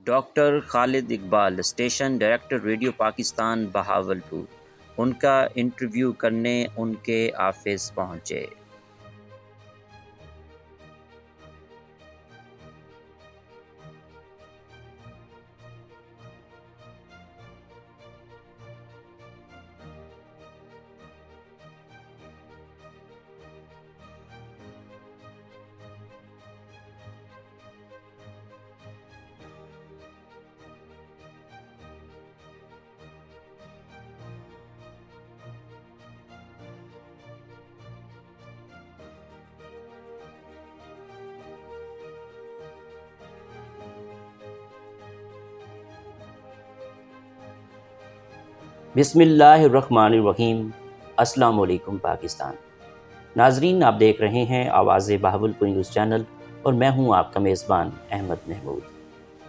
Doctor Khalid Iqbal, station director radio Pakistan Bahawalpur, ان کا interview کرنے ان کے آفس پہنچے۔ بسم اللہ الرحمن الرحیم۔ السلام علیکم پاکستان۔ ناظرین، آپ دیکھ رہے ہیں آواز بہاولپور نیوز چینل اور میں ہوں آپ کا میزبان احمد محمود۔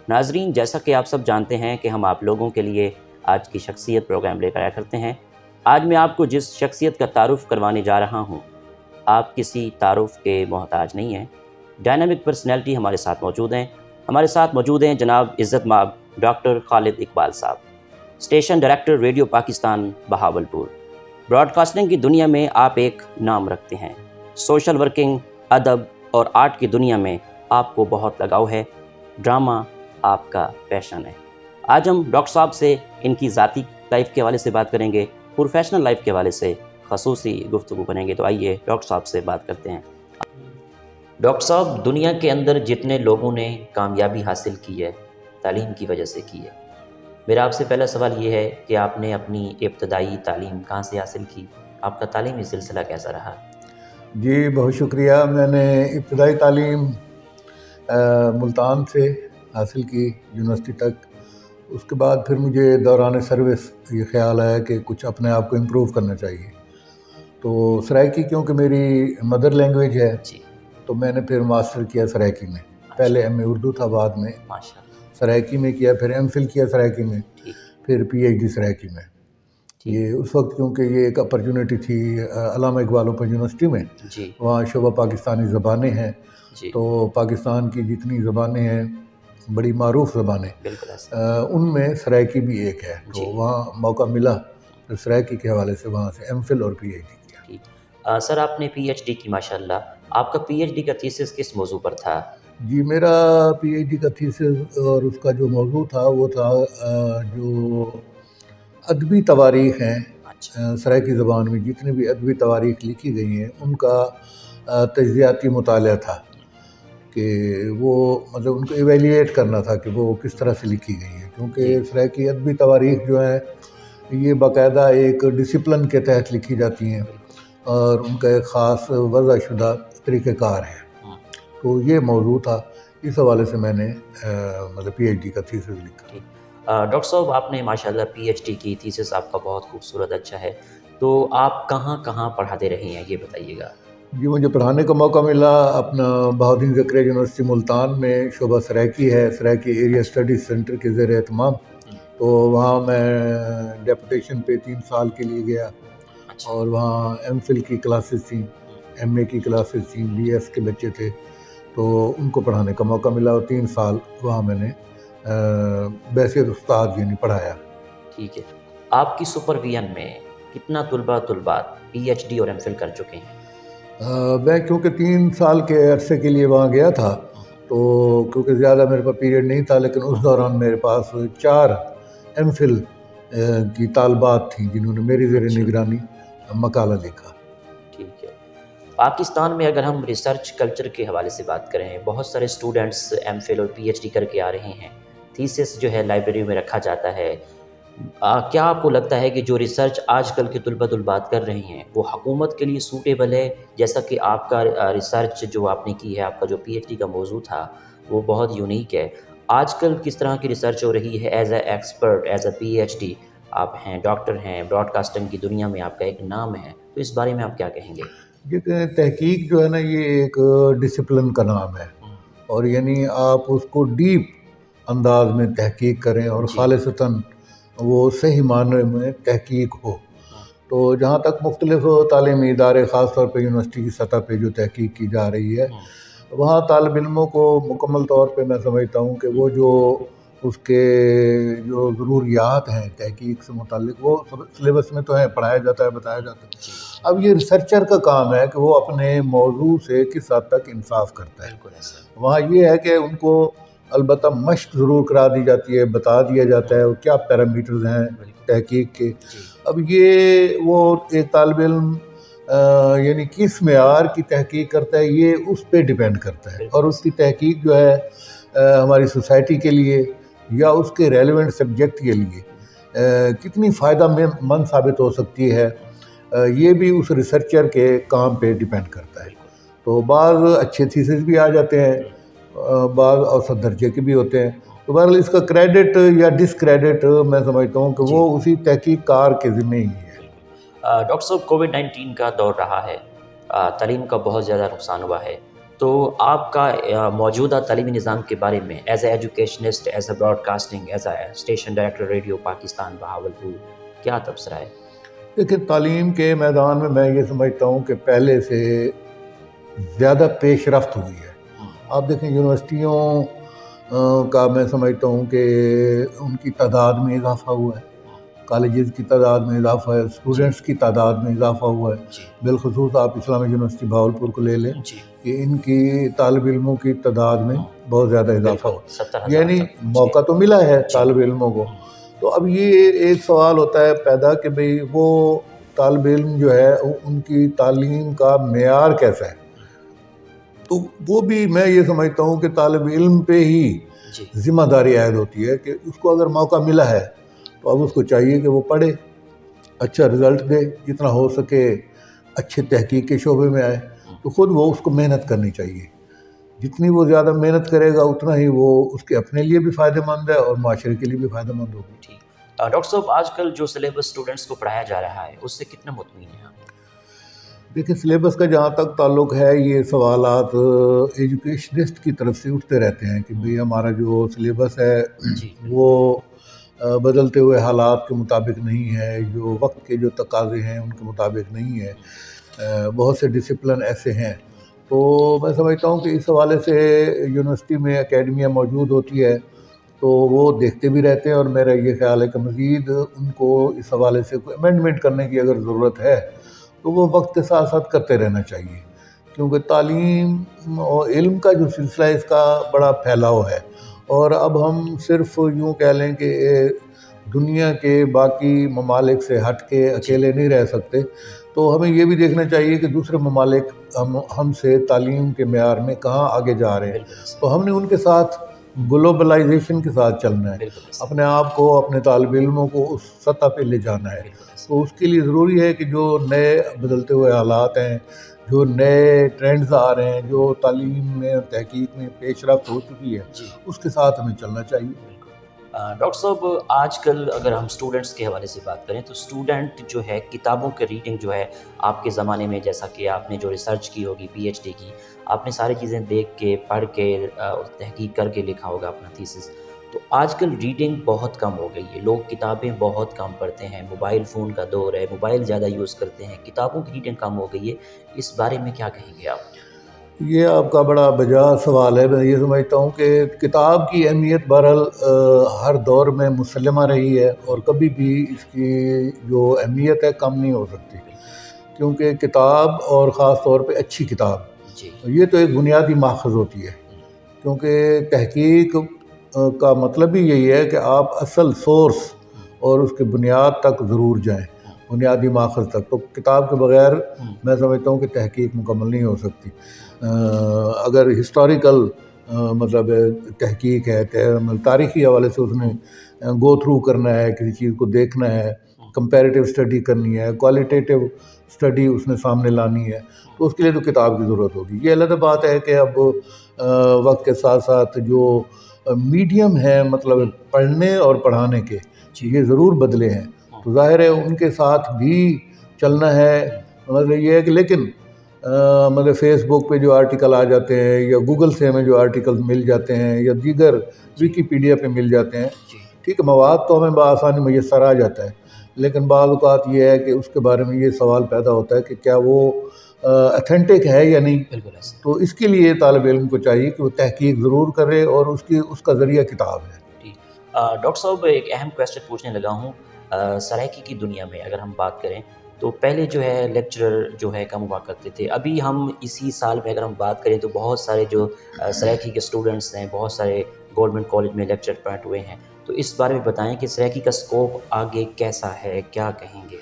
ناظرین، جیسا کہ آپ سب جانتے ہیں کہ ہم آپ لوگوں کے لیے آج کی شخصیت پروگرام لے کر آیا کرتے ہیں۔ آج میں آپ کو جس شخصیت کا تعارف کروانے جا رہا ہوں، آپ کسی تعارف کے محتاج نہیں ہیں۔ ڈائنامک پرسنالٹی ہمارے ساتھ موجود ہیں۔ ہمارے ساتھ موجود ہیں جناب عزت مآب ڈاکٹر خالد اقبال صاحب، station director radio Pakistan Bahawalpur. Broadcasting کی دنیا میں آپ ایک نام رکھتے ہیں۔ سوشل ورکنگ، ادب اور آرٹ کی دنیا میں آپ کو بہت لگاؤ ہے۔ ڈرامہ آپ کا پیشن ہے۔ آج ہم ڈاکٹر صاحب سے ان کی ذاتی لائف کے حوالے سے بات کریں گے، پروفیشنل لائف کے حوالے سے خصوصی گفتگو کریں گے۔ تو آئیے ڈاکٹر صاحب سے بات کرتے ہیں۔ ڈاکٹر صاحب، دنیا کے اندر جتنے لوگوں نے کامیابی حاصل کی ہے، تعلیم کی وجہ سے کی ہے۔ میرا آپ سے پہلا سوال یہ ہے کہ آپ نے اپنی ابتدائی تعلیم کہاں سے حاصل کی؟ آپ کا تعلیمی سلسلہ کیسا رہا؟ جی بہت شکریہ۔ میں نے ابتدائی تعلیم ملتان سے حاصل کی، یونیورسٹی تک۔ اس کے بعد پھر مجھے دوران سروس یہ خیال آیا کہ کچھ اپنے آپ کو امپروو کرنا چاہیے، تو سرائکی کیونکہ میری مدر لینگویج ہے جی، تو میں نے پھر ماسٹر کیا سرائکی میں۔ پہلے ایم اے اردو تھا، بعد میں ماشاء اللہ۔ سرائکی میں کیا، پھر ایم فل کیا سرائکی میں، ٹھیک پھر پی ایچ ڈی سرائکی میں۔ یہ اس وقت کیونکہ یہ ایک اپرچونیٹی تھی علامہ اقبال اوپن یونیورسٹی میں، جی وہاں شعبہ پاکستانی زبانیں ہیں، جی، تو پاکستان کی جتنی زبانیں ہیں بڑی معروف زبانیں، بالکل ایسا۔ ان میں سرائکی بھی ایک ہے، تو جی، وہاں موقع ملا، پھر سرائکی کے حوالے سے وہاں سے ایم فل اور پی ایچ ڈی کیا۔ ٹھیک۔ سر، آپ نے پی ایچ ڈی کی، ماشاء اللہ۔ آپ کا پی ایچ ڈی کا تھیسس کس موضوع پر تھا؟ جی میرا پی ایچ ڈی کا تھیسس اور اس کا جو موضوع تھا وہ تھا جو ادبی تواریخ ہیں سرائکی زبان میں، جتنی بھی ادبی تواریخ لکھی گئی ہیں ان کا تجزیاتی مطالعہ تھا، کہ وہ مطلب ان کو ایویلیٹ کرنا تھا کہ وہ کس طرح سے لکھی گئی ہیں، کیونکہ سرائکی ادبی تواریخ جو ہیں یہ باقاعدہ ایک ڈسپلن کے تحت لکھی جاتی ہیں اور ان کا ایک خاص وضع شدہ طریقہ کار ہے۔ تو یہ موضوع تھا، اس حوالے سے میں نے مطلب پی ایچ ڈی کا تھیسس لکھا۔ ڈاکٹر صاحب، آپ نے ماشاء اللہ پی ایچ ڈی کی، تھیسس آپ کا بہت خوبصورت، اچھا ہے۔ تو آپ کہاں کہاں پڑھاتے رہے ہیں، یہ بتائیے گا۔ جی مجھے پڑھانے کا موقع ملا اپنا بہاؤالدین زکریا یونیورسٹی ملتان میں، شعبہ سرائکی ہے، سرائکی ایریا اسٹڈیز سینٹر کے زیر اہتمام، تو وہاں میں ڈیپوٹیشن پہ 3 سال کے لیے گیا، اور وہاں ایم فل کی کلاسز تھیں، ایم اے کی کلاسز تھیں، بی ایس کے بچے تھے، تو ان کو پڑھانے کا موقع ملا، اور 3 سال وہاں میں نے بحیثیت استاد یعنی پڑھایا۔ ٹھیک ہے۔ آپ کی سپرویژن میں کتنا طلبات پی ایچ ڈی اور ایم فل کر چکے ہیں؟ میں کیونکہ 3 سال کے عرصے کے لیے وہاں گیا تھا، تو کیونکہ زیادہ میرے پاس پیریڈ نہیں تھا، لیکن اس دوران میرے پاس 4 ایم فل کی طالبات تھیں جنہوں نے میری زیر نگرانی مقالہ لکھا۔ ٹھیک ہے۔ پاکستان میں اگر ہم ریسرچ کلچر کے حوالے سے بات کریں، بہت سارے اسٹوڈنٹس ایم فل اور پی ایچ ڈی کر کے آ رہے ہیں، تھیسس جو ہے لائبریری میں رکھا جاتا ہے۔ کیا آپ کو لگتا ہے کہ جو ریسرچ آج کل کے طلبات کر رہے ہیں وہ حکومت کے لیے سوٹیبل ہے؟ جیسا کہ آپ کا ریسرچ جو آپ نے کی ہے، آپ کا جو پی ایچ ڈی کا موضوع تھا وہ بہت یونیک ہے۔ آج کل کس طرح کی ریسرچ ہو رہی ہے as a expert, as a P H D? آپ ہیں، ڈاکٹر ہیں، براڈ کاسٹنگ کی دنیا میں آپ کا ایک نام ہے، تو اس بارے میں آپ کیا کہیں گے؟ یہ تحقیق جو ہے نا، یہ ایک ڈسپلن کا نام ہے، اور یعنی آپ اس کو ڈیپ انداز میں تحقیق کریں اور خالصتاً وہ صحیح معنی میں تحقیق ہو۔ تو جہاں تک مختلف تعلیمی ادارے، خاص طور پہ یونیورسٹی کی سطح پہ جو تحقیق کی جا رہی ہے، وہاں طالب علموں کو مکمل طور پہ میں سمجھتا ہوں کہ وہ جو اس کے جو ضروریات ہیں تحقیق سے متعلق وہ سب سلیبس میں تو ہے، پڑھایا جاتا ہے، بتایا جاتا ہے۔ اب یہ ریسرچر کا کام ہے کہ وہ اپنے موضوع سے کس حد تک انصاف کرتا ہے۔ وہاں یہ ہے کہ ان کو البتہ مشق ضرور کرا دی جاتی ہے، بتا دیا جاتا ہے وہ کیا پیرامیٹرز ہیں تحقیق کے۔ اب یہ وہ ایک طالب علم یعنی کس معیار کی تحقیق کرتا ہے یہ اس پہ ڈیپینڈ کرتا ہے، اور اس کی تحقیق جو ہے ہماری سوسائٹی کے لیے یا اس کے ریلیونٹ سبجیکٹ کے لیے کتنی فائدہ مند ثابت ہو سکتی ہے، یہ بھی اس ریسرچر کے کام پہ ڈیپینڈ کرتا ہے۔ تو بعض اچھے تھیسس بھی آ جاتے ہیں، بعض اوسط درجے کے بھی ہوتے ہیں، تو بہرحال اس کا کریڈٹ یا ڈسکریڈٹ میں سمجھتا ہوں کہ وہ اسی تحقیق کار کے ذمہ ہی ہے۔ ڈاکٹر صاحب کووڈ-19 کا دور رہا ہے، تعلیم کا بہت زیادہ نقصان ہوا ہے، تو آپ کا موجودہ تعلیمی نظام کے بارے میں as a educationist, as a broadcasting, as a station director radio Pakistan Bahawalpur کیا تبصرہ ہے؟ لیکن تعلیم کے میدان میں یہ سمجھتا ہوں کہ پہلے سے زیادہ پیش رفت ہوئی ہے۔ آپ دیکھیں یونیورسٹیوں کا میں سمجھتا ہوں کہ ان کی تعداد میں اضافہ ہوا ہے، کالجز کی تعداد میں اضافہ ہے، اسٹوڈنٹس کی تعداد میں اضافہ ہوا ہے۔ بالخصوص آپ اسلامی یونیورسٹی بہاولپور کو لے لیں کہ ان کی طالب علموں کی تعداد میں بہت زیادہ اضافہ ہوا، یعنی موقع تو ملا ہے طالب علموں کو۔ تو اب یہ ایک سوال ہوتا ہے پیدا کہ بھئی وہ طالب علم جو ہے ان کی تعلیم کا معیار کیسا ہے، تو وہ بھی میں یہ سمجھتا ہوں کہ طالب علم پہ ہی ذمہ داری عائد ہوتی ہے کہ اس کو اگر موقع ملا ہے تو اب اس کو چاہیے کہ وہ پڑھے، اچھا رزلٹ دے، جتنا ہو سکے اچھے تحقیق کے شعبے میں آئے، تو خود وہ اس کو محنت کرنی چاہیے۔ جتنی وہ زیادہ محنت کرے گا اتنا ہی وہ اس کے اپنے لیے بھی فائدہ مند ہے اور معاشرے کے لیے بھی فائدہ مند ہوگی۔ ٹھیک ڈاکٹر صاحب، آج کل جو سلیبس اسٹوڈنٹس کو پڑھایا جا رہا ہے اس سے کتنا مطمئن ہیں آپ؟ دیکھیں سلیبس کا جہاں تک تعلق ہے یہ سوالات ایجوکیشنسٹ کی طرف سے اٹھتے رہتے ہیں کہ بھئی ہمارا جو سلیبس ہے وہ بدلتے ہوئے حالات کے مطابق نہیں ہے، جو وقت کے جو تقاضے ہیں ان کے مطابق نہیں ہے، بہت سے ڈسپلن ایسے ہیں۔ تو میں سمجھتا ہوں کہ اس حوالے سے یونیورسٹی میں اکیڈمیاں موجود ہوتی ہے تو وہ دیکھتے بھی رہتے ہیں، اور میرا یہ خیال ہے کہ مزید ان کو اس حوالے سے کوئی امینڈمنٹ کرنے کی اگر ضرورت ہے تو وہ وقت کے ساتھ ساتھ کرتے رہنا چاہیے، کیونکہ تعلیم اور علم کا جو سلسلہ ہے اس کا بڑا پھیلاؤ ہے، اور اب ہم صرف یوں کہہ لیں کہ دنیا کے باقی ممالک سے ہٹ کے اکیلے نہیں رہ سکتے، تو ہمیں یہ بھی دیکھنا چاہیے کہ دوسرے ممالک ہم سے تعلیم کے معیار میں کہاں آگے جا رہے ہیں، تو ہم نے ان کے ساتھ گلوبلائزیشن کے ساتھ چلنا ہے، اپنے آپ کو اپنے طالب علموں کو اس سطح پہ لے جانا ہے۔ تو اس کے لیے ضروری ہے کہ جو نئے بدلتے ہوئے حالات ہیں، جو نئے ٹرینڈز آ رہے ہیں، جو تعلیم میں تحقیق میں پیش رفت ہو چکی ہے اس کے ساتھ ہمیں چلنا چاہیے۔ ڈاکٹر صاحب، آج کل اگر ہم اسٹوڈنٹس کے حوالے سے بات کریں تو اسٹوڈنٹ جو ہے کتابوں کے ریڈنگ جو ہے آپ کے زمانے میں، جیسا کہ آپ نے جو ریسرچ کی ہوگی پی ایچ ڈی کی، آپ نے ساری چیزیں دیکھ کے پڑھ کے تحقیق کر کے لکھا ہوگا اپنا تھیسس، تو آج کل ریڈنگ بہت کم ہو گئی ہے، لوگ کتابیں بہت کم پڑھتے ہیں، موبائل فون کا دور ہے، موبائل زیادہ یوز کرتے ہیں، کتابوں کی ریڈنگ کم ہو گئی ہے، اس بارے میں کیا کہیں گے آپ؟ یہ آپ کا بڑا بجا سوال ہے۔ میں یہ سمجھتا ہوں کہ کتاب کی اہمیت بہرحال ہر دور میں مسلمہ رہی ہے، اور کبھی بھی اس کی جو اہمیت ہے کم نہیں ہو سکتی، کیونکہ کتاب اور خاص طور پہ اچھی کتاب یہ تو ایک بنیادی ماخذ ہوتی ہے، کیونکہ تحقیق کا مطلب ہی یہی ہے کہ آپ اصل سورس اور اس کے بنیاد تک ضرور جائیں، بنیادی ماخذ تک۔ تو کتاب کے بغیر میں سمجھتا ہوں کہ تحقیق مکمل نہیں ہو سکتی۔ اگر ہسٹوریکل مطلب تحقیق ہے، تاریخی حوالے سے اس نے گو تھرو کرنا ہے، کسی چیز کو دیکھنا ہے، کمپیریٹیو اسٹڈی کرنی ہے، کوالٹیٹیو اسٹڈی اس نے سامنے لانی ہے، تو اس کے لیے تو کتاب کی ضرورت ہوگی۔ یہ علیحدہ بات ہے کہ اب وقت کے ساتھ ساتھ جو میڈیم ہے مطلب پڑھنے اور پڑھانے کے، یہ ضرور بدلے ہیں، تو ظاہر ہے ان کے ساتھ بھی چلنا ہے۔ مطلب یہ ہے کہ لیکن مطلب فیس بک پہ جو آرٹیکل آ جاتے ہیں، یا گوگل سے ہمیں جو آرٹیکل مل جاتے ہیں، یا دیگر ویکیپیڈیا پہ مل جاتے ہیں، ٹھیک ہے، مواد تو ہمیں بآسانی میسر آ جاتا ہے، لیکن بعض اوقات یہ ہے کہ اس کے بارے میں یہ سوال پیدا ہوتا ہے کہ کیا وہ اتھینٹک ہے یا نہیں۔ تو اس کے لیے طالب علم کو چاہیے کہ وہ تحقیق ضرور کرے، اور اس کا ذریعہ کتاب ہے۔ ڈاکٹر صاحب ایک اہم کویسچن پوچھنے لگا ہوں. سرائیکی کی دنیا میں اگر ہم بات کریں تو پہلے جو ہے لیکچرر جو ہے کم ہوا کرتے تھے. ابھی ہم اسی سال میں اگر ہم بات کریں تو بہت سارے جو سرائیکی کے اسٹوڈنٹس ہیں بہت سارے گورنمنٹ کالج میں لیکچر اپوائنٹ ہوئے ہیں. تو اس بارے میں بتائیں کہ سرائیکی کا اسکوپ آگے کیسا ہے, کیا کہیں گے؟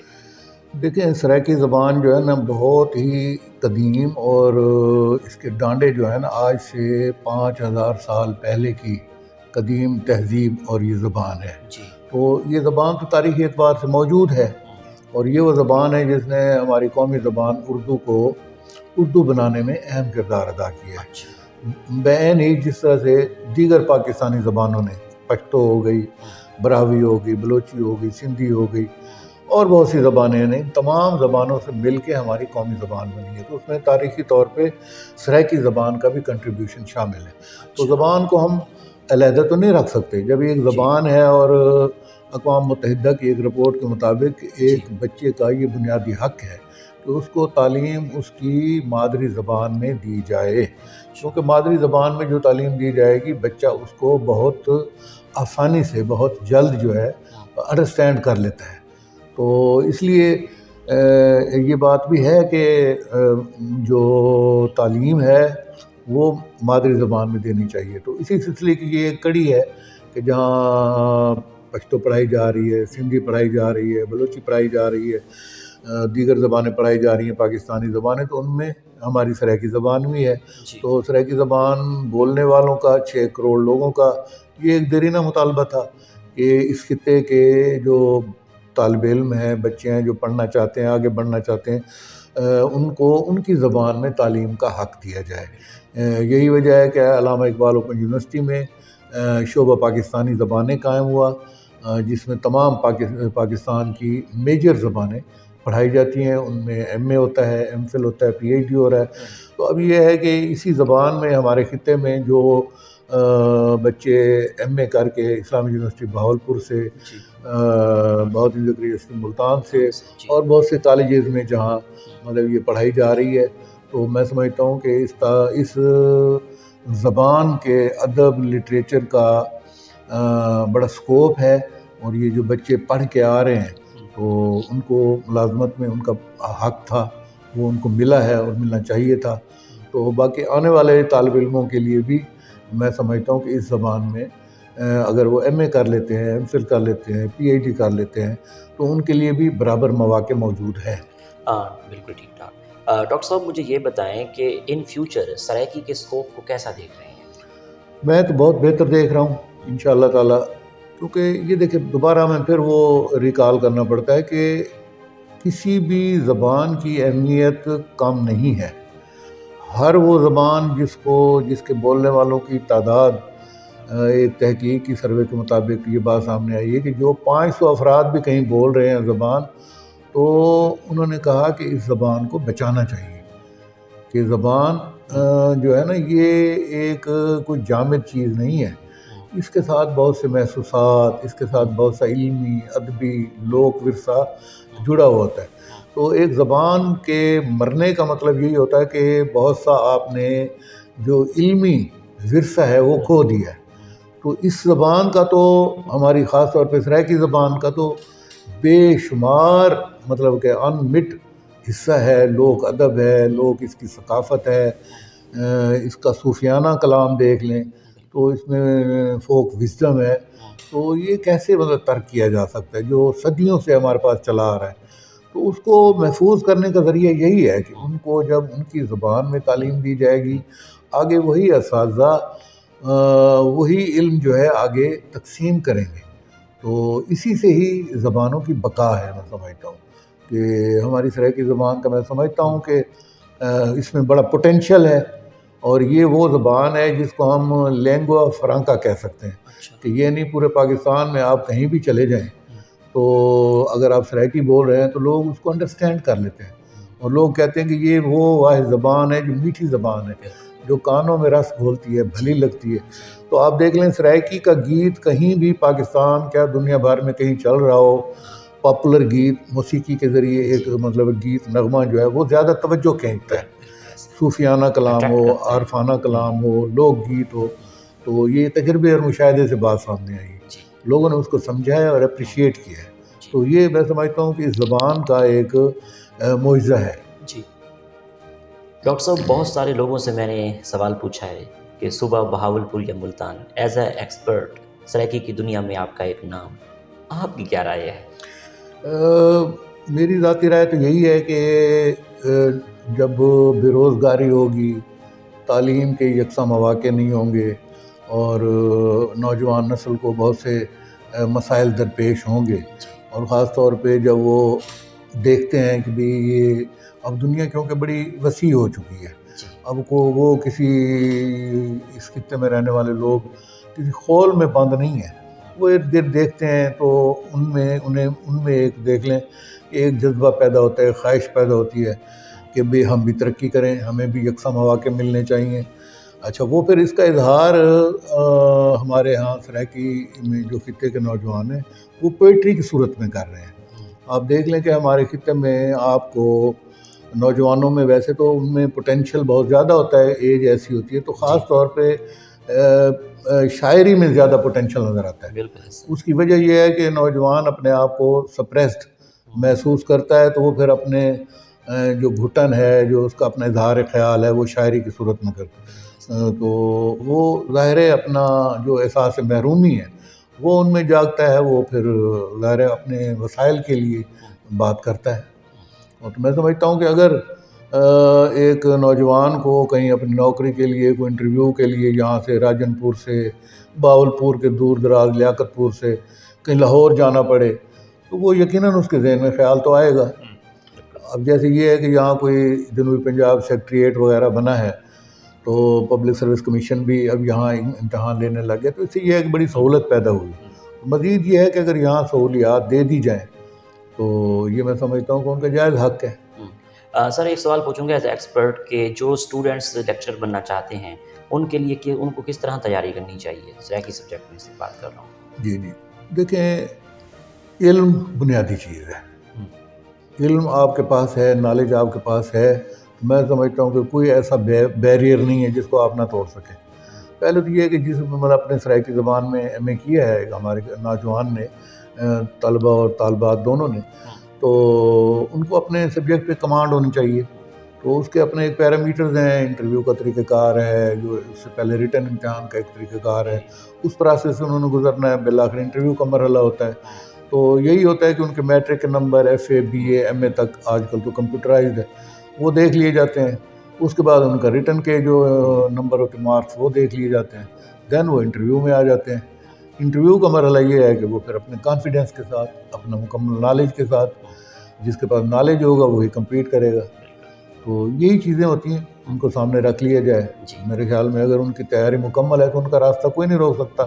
دیکھیں سرائیکی زبان جو ہے نا بہت ہی قدیم اور اس کے ڈانڈے جو ہے نا آج سے 5000 سال پہلے کی قدیم تہذیب اور یہ زبان ہے. جی. تو یہ زبان تو تاریخی اعتبار سے موجود ہے اور یہ وہ زبان ہے جس نے ہماری قومی زبان اردو کو اردو بنانے میں اہم کردار ادا کیا ہے. بعین ہی جس طرح سے دیگر پاکستانی زبانوں نے پشتو ہو گئی, براہوی ہو گئی, بلوچی ہو گئی, سندھی ہو گئی اور بہت سی زبانیں ہیں, تمام زبانوں سے مل کے ہماری قومی زبان بنی ہے. تو اس میں تاریخی طور پہ سرائیکی زبان کا بھی کنٹریبیوشن شامل ہے. تو زبان کو ہم علیحدہ تو نہیں رکھ سکتے. جب ایک زبان ہے اور اقوام متحدہ کی ایک رپورٹ کے مطابق ایک بچے کا یہ بنیادی حق ہے تو اس کو تعلیم اس کی مادری زبان میں دی جائے, کیونکہ مادری زبان میں جو تعلیم دی جائے گی بچہ اس کو بہت آسانی سے بہت جلد جو ہے انڈرسٹینڈ کر لیتا ہے. تو اس لیے یہ بات بھی ہے کہ جو تعلیم ہے وہ مادری زبان میں دینی چاہیے. تو اسی سلسلے کی یہ ایک کڑی ہے کہ جہاں پشتو پڑھائی جا رہی ہے, سندھی پڑھائی جا رہی ہے, بلوچی پڑھائی جا رہی ہے, دیگر زبانیں پڑھائی جا رہی ہیں پاکستانی زبانیں, تو ان میں ہماری سرائیکی زبان بھی ہے. تو سرائیکی زبان بولنے والوں کا 6 کروڑ لوگوں کا یہ ایک دیرینہ مطالبہ تھا کہ اس خطے کے جو طالب علم ہیں, بچے ہیں جو پڑھنا چاہتے ہیں, آگے بڑھنا چاہتے ہیں, ان کو ان کی زبان میں تعلیم کا حق دیا جائے. یہی وجہ ہے کہ علامہ اقبال اوپن یونیورسٹی میں شعبہ پاکستانی زبانیں قائم ہوا, جس میں تمام پاکستان کی میجر زبانیں پڑھائی جاتی ہیں. ان میں ایم اے ہوتا ہے, ایم فل ہوتا ہے, پی ایچ ڈی ہو رہا ہے. تو اب یہ ہے کہ اسی زبان میں ہمارے خطے میں جو بچے ایم اے کر کے اسلامی یونیورسٹی بہاولپور سے, بہت زکری یونیورسٹی ملتان سے اور بہت سے کالجز میں جہاں مطلب یہ پڑھائی جا رہی ہے, تو میں سمجھتا ہوں کہ اس زبان کے ادب لٹریچر کا بڑا سکوپ ہے. اور یہ جو بچے پڑھ کے آ رہے ہیں تو ان کو ملازمت میں ان کا حق تھا, وہ ان کو ملا ہے اور ملنا چاہیے تھا. تو باقی آنے والے طالب علموں کے لیے بھی میں سمجھتا ہوں کہ اس زبان میں اگر وہ ایم اے کر لیتے ہیں, ایم فل کر لیتے ہیں, پی ایچ ڈی کر لیتے ہیں تو ان کے لیے بھی برابر مواقع موجود ہیں. بالکل ٹھیک ٹھاک. ڈاکٹر صاحب مجھے یہ بتائیں کہ ان فیوچر سرائیکی کے اسکوپ کو کیسا دیکھ رہے ہیں؟ میں تو بہت بہتر دیکھ رہا ہوں انشاءاللہ تعالیٰ, کیونکہ یہ دیکھیں دوبارہ میں پھر وہ ریکال کرنا پڑتا ہے کہ کسی بھی زبان کی اہمیت کم نہیں ہے. ہر وہ زبان جس کے بولنے والوں کی تعداد, ایک تحقیق کی سروے کے مطابق یہ بات سامنے آئی ہے کہ جو 500 افراد بھی کہیں بول رہے ہیں زبان, تو انہوں نے کہا کہ اس زبان کو بچانا چاہیے. کہ زبان جو ہے نا یہ ایک کوئی جامد چیز نہیں ہے, اس کے ساتھ بہت سے محسوسات, اس کے ساتھ بہت سا علمی, ادبی, لوک ورثہ جڑا ہوا ہوتا ہے. تو ایک زبان کے مرنے کا مطلب یہی ہوتا ہے کہ بہت سا آپ نے جو علمی ورثہ ہے وہ کھو دیا ہے. تو اس زبان کا تو ہماری خاص طور پہ سرائیکی زبان کا تو بے شمار مطلب کہ انمٹ حصہ ہے. لوک ادب ہے, لوک اس کی ثقافت ہے, اس کا صوفیانہ کلام دیکھ لیں تو اس میں فوک وزڈم ہے. تو یہ کیسے مطلب ترک کیا جا سکتا ہے جو صدیوں سے ہمارے پاس چلا آ رہا ہے. تو اس کو محفوظ کرنے کا ذریعہ یہی ہے کہ ان کو جب ان کی زبان میں تعلیم دی جائے گی, آگے وہی اساتذہ وہی علم جو ہے آگے تقسیم کریں گے. تو اسی سے ہی زبانوں کی بقا ہے. میں سمجھتا ہوں کہ ہماری سرائیکی زبان کا میں سمجھتا ہوں کہ اس میں بڑا پوٹینشیل ہے, اور یہ وہ زبان ہے جس کو ہم لینگوا فرانکا کہہ سکتے ہیں. کہ یہ نہیں پورے پاکستان میں آپ کہیں بھی چلے جائیں تو اگر آپ سرائیکی بول رہے ہیں تو لوگ اس کو انڈرسٹینڈ کر لیتے ہیں, اور لوگ کہتے ہیں کہ یہ وہ واحد زبان ہے جو میٹھی زبان ہے, جو کانوں میں رس گھولتی ہے, بھلی لگتی ہے. تو آپ دیکھ لیں سرائیکی کا گیت کہیں بھی پاکستان کیا دنیا بھر میں کہیں چل رہا ہو, پاپولر گیت موسیقی کے ذریعے ایک مطلب گیت نغمہ جو ہے وہ زیادہ توجہ کھینچتا ہے. صوفیانہ کلام ہو, عارفانہ کلام ہو, لوک گیت ہو, تو یہ تجربے اور مشاہدے سے بات سامنے آئی. لوگوں نے اس کو سمجھا ہے اور اپریشیٹ کیا ہے. تو یہ میں سمجھتا ہوں کہ اس زبان کا ایک معجزہ ہے. جی ڈاکٹر صاحب، بہت سارے لوگوں سے میں نے سوال پوچھا ہے کہ صبح بہاولپور یا Multan, as a expert Saraiki کی دنیا میں آپ کا ایک نام، آپ کی کیا رائے ہے؟ میری ذاتی رائے تو یہی ہے کہ جب بے روزگاری ہوگی، تعلیم کے یکساں مواقع نہیں ہوں گے اور نوجوان نسل کو بہت سے مسائل درپیش ہوں گے، اور خاص طور پہ جب وہ دیکھتے ہیں کہ بھی یہ اب دنیا کیونکہ بڑی وسیع ہو چکی ہے، اب کو وہ کسی اس خطے میں رہنے والے لوگ کسی خول میں بند نہیں ہیں. وہ ارد گرد دیکھتے ہیں تو ان میں ایک دیکھ لیں کہ ایک جذبہ پیدا ہوتا ہے، خواہش پیدا ہوتی ہے کہ بھئی ہم بھی ترقی کریں، ہمیں بھی یکساں مواقع ملنے چاہیے. اچھا، وہ پھر اس کا اظہار ہمارے ہاں سرائکی میں جو خطے کے نوجوان ہیں وہ پوئٹری کی صورت میں کر رہے ہیں. آپ دیکھ لیں کہ ہمارے خطے میں آپ کو نوجوانوں میں ویسے تو ان میں پوٹینشیل بہت زیادہ ہوتا ہے، ایج ایسی ہوتی ہے، تو خاص طور پہ شاعری میں زیادہ پوٹینشیل نظر آتا ہے. اس کی وجہ یہ ہے کہ نوجوان اپنے آپ کو سپریسڈ محسوس کرتا ہے، تو وہ پھر اپنے جو گھٹن ہے، جو اس کا اپنا اظہار خیال ہے، وہ شاعری کی صورت میں کرتا ہے. تو وہ ظاہر ہے اپنا جو احساس محرومی ہے وہ ان میں جاگتا ہے، وہ پھر ظاہر ہے اپنے وسائل کے لیے بات کرتا ہے. اور تو میں سمجھتا ہوں کہ اگر ایک نوجوان کو کہیں اپنی نوکری کے لیے کوئی انٹرویو کے لیے یہاں سے راجن پور سے، باولپور کے دور دراز لیاقت پور سے کہیں لاہور جانا پڑے تو وہ یقیناً اس کے ذہن میں خیال تو آئے گا. اب جیسے یہ ہے کہ یہاں کوئی جنوبی پنجاب سیکٹریٹ وغیرہ بنا ہے تو پبلک سروس کمیشن بھی اب یہاں امتحان لینے لگ گیا، تو اس سے یہ ہے کہ بڑی سہولت پیدا ہوئی. مزید یہ ہے کہ اگر یہاں سہولیات دے دی جائیں تو یہ میں سمجھتا ہوں کہ ان کا جائز حق ہے. سر ایک سوال پوچھوں گا ایز ایکسپرٹ کہ جو اسٹوڈنٹس لیکچر بننا چاہتے ہیں ان کے لیے کہ ان کو کس طرح تیاری کرنی چاہیے؟ سرائکی سبجیکٹ میں سے بات کر رہا ہوں. جی دیکھیں، علم بنیادی چیز ہے. علم آپ کے پاس ہے، نالج آپ کے پاس ہے، میں سمجھتا ہوں کہ کوئی ایسا بیریئر نہیں ہے جس کو آپ نہ توڑ سکیں. پہلے تو یہ ہے کہ جس میں اپنے سرائکی زبان میں ایم اے کیا ہے ہمارے نوجوان نے، طلبہ اور طالبات دونوں نے، تو ان کو اپنے سبجیکٹ پہ کمانڈ ہونی چاہیے. تو اس کے اپنے ایک پیرامیٹرز ہیں، انٹرویو کا طریقہ کار ہے، جو اس سے پہلے ریٹن امتحان کا ایک طریقہ کار ہے، اس پروسیس سے انہوں نے گزرنا ہے، بالآخر انٹرویو کا مرحلہ ہوتا ہے. تو یہی ہوتا ہے کہ ان کے میٹرک کے number, F A, B A, M A تک آج کل تو کمپیوٹرائزڈ ہے، وہ دیکھ لیے جاتے ہیں. اس کے بعد ان کا ریٹن کے جو نمبر ہوتے ہیں، مارکس، وہ دیکھ لیے جاتے ہیں. دین وہ انٹرویو میں آ جاتے ہیں. انٹرویو کا مرحلہ یہ ہے کہ وہ پھر اپنے کانفیڈنس کے ساتھ، اپنا مکمل نالج کے ساتھ، جس کے پاس نالج ہوگا وہی کمپلیٹ کرے گا. تو یہی چیزیں ہوتی ہیں، ان کو سامنے رکھ لیا جائے. میرے خیال میں اگر ان کی تیاری مکمل ہے تو ان کا راستہ کوئی نہیں روک سکتا.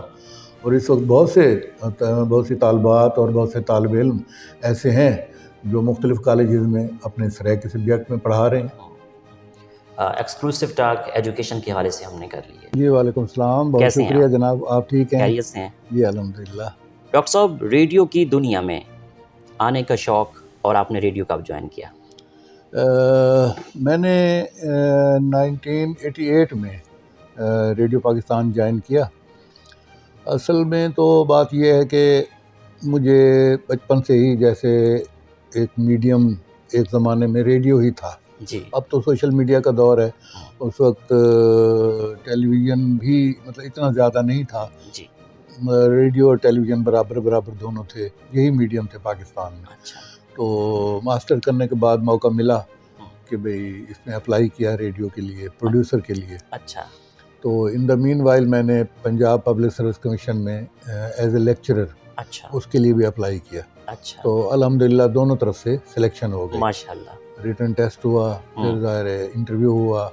اور اس وقت بہت سی طالبات اور بہت سے طالب علم ایسے ہیں جو مختلف کالجز میں اپنے سرائکی سبجیکٹ میں پڑھا رہے ہیں. ایکسکلوسیو ٹاک ایجوکیشن کے حوالے سے ہم نے کر لی ہے. جی وعلیکم السلام، بہت شکریہ جناب. آپ ٹھیک ہیں؟ خیریت سے ہیں؟ جی الحمدللہ. ڈاکٹر صاحب، ریڈیو کی دنیا میں آنے کا شوق اور آپ نے ریڈیو کب جوائن کیا؟ میں نے 1988 میں ریڈیو پاکستان جوائن کیا. اصل میں تو بات یہ ہے کہ مجھے بچپن سے ہی جیسے ایک میڈیم ایک زمانے میں ریڈیو ہی تھا. جی. اب تو سوشل میڈیا کا دور ہے. اس وقت ٹیلی ویژن بھی مطلب اتنا زیادہ نہیں تھا. جی. ریڈیو اور ٹیلی ویژن برابر دونوں تھے، یہی میڈیم تھے پاکستان میں. اچھا. تو ماسٹر کرنے کے بعد موقع ملا کہ بھئی اس میں اپلائی کیا ریڈیو کے لیے، پروڈیوسر کے لیے. اچھا. تو ان دا مین وائل میں نے پنجاب پبلک سروس کمیشن میں ایز اے لیکچرر اس کے لیے بھی اپلائی کیا. اچھا. تو الحمدللہ دونوں طرف سے سلیکشن ہو گئی. ماشاءاللہ. ریٹن ٹیسٹ ہوا، پھر ظاہر ہے انٹرویو ہوا،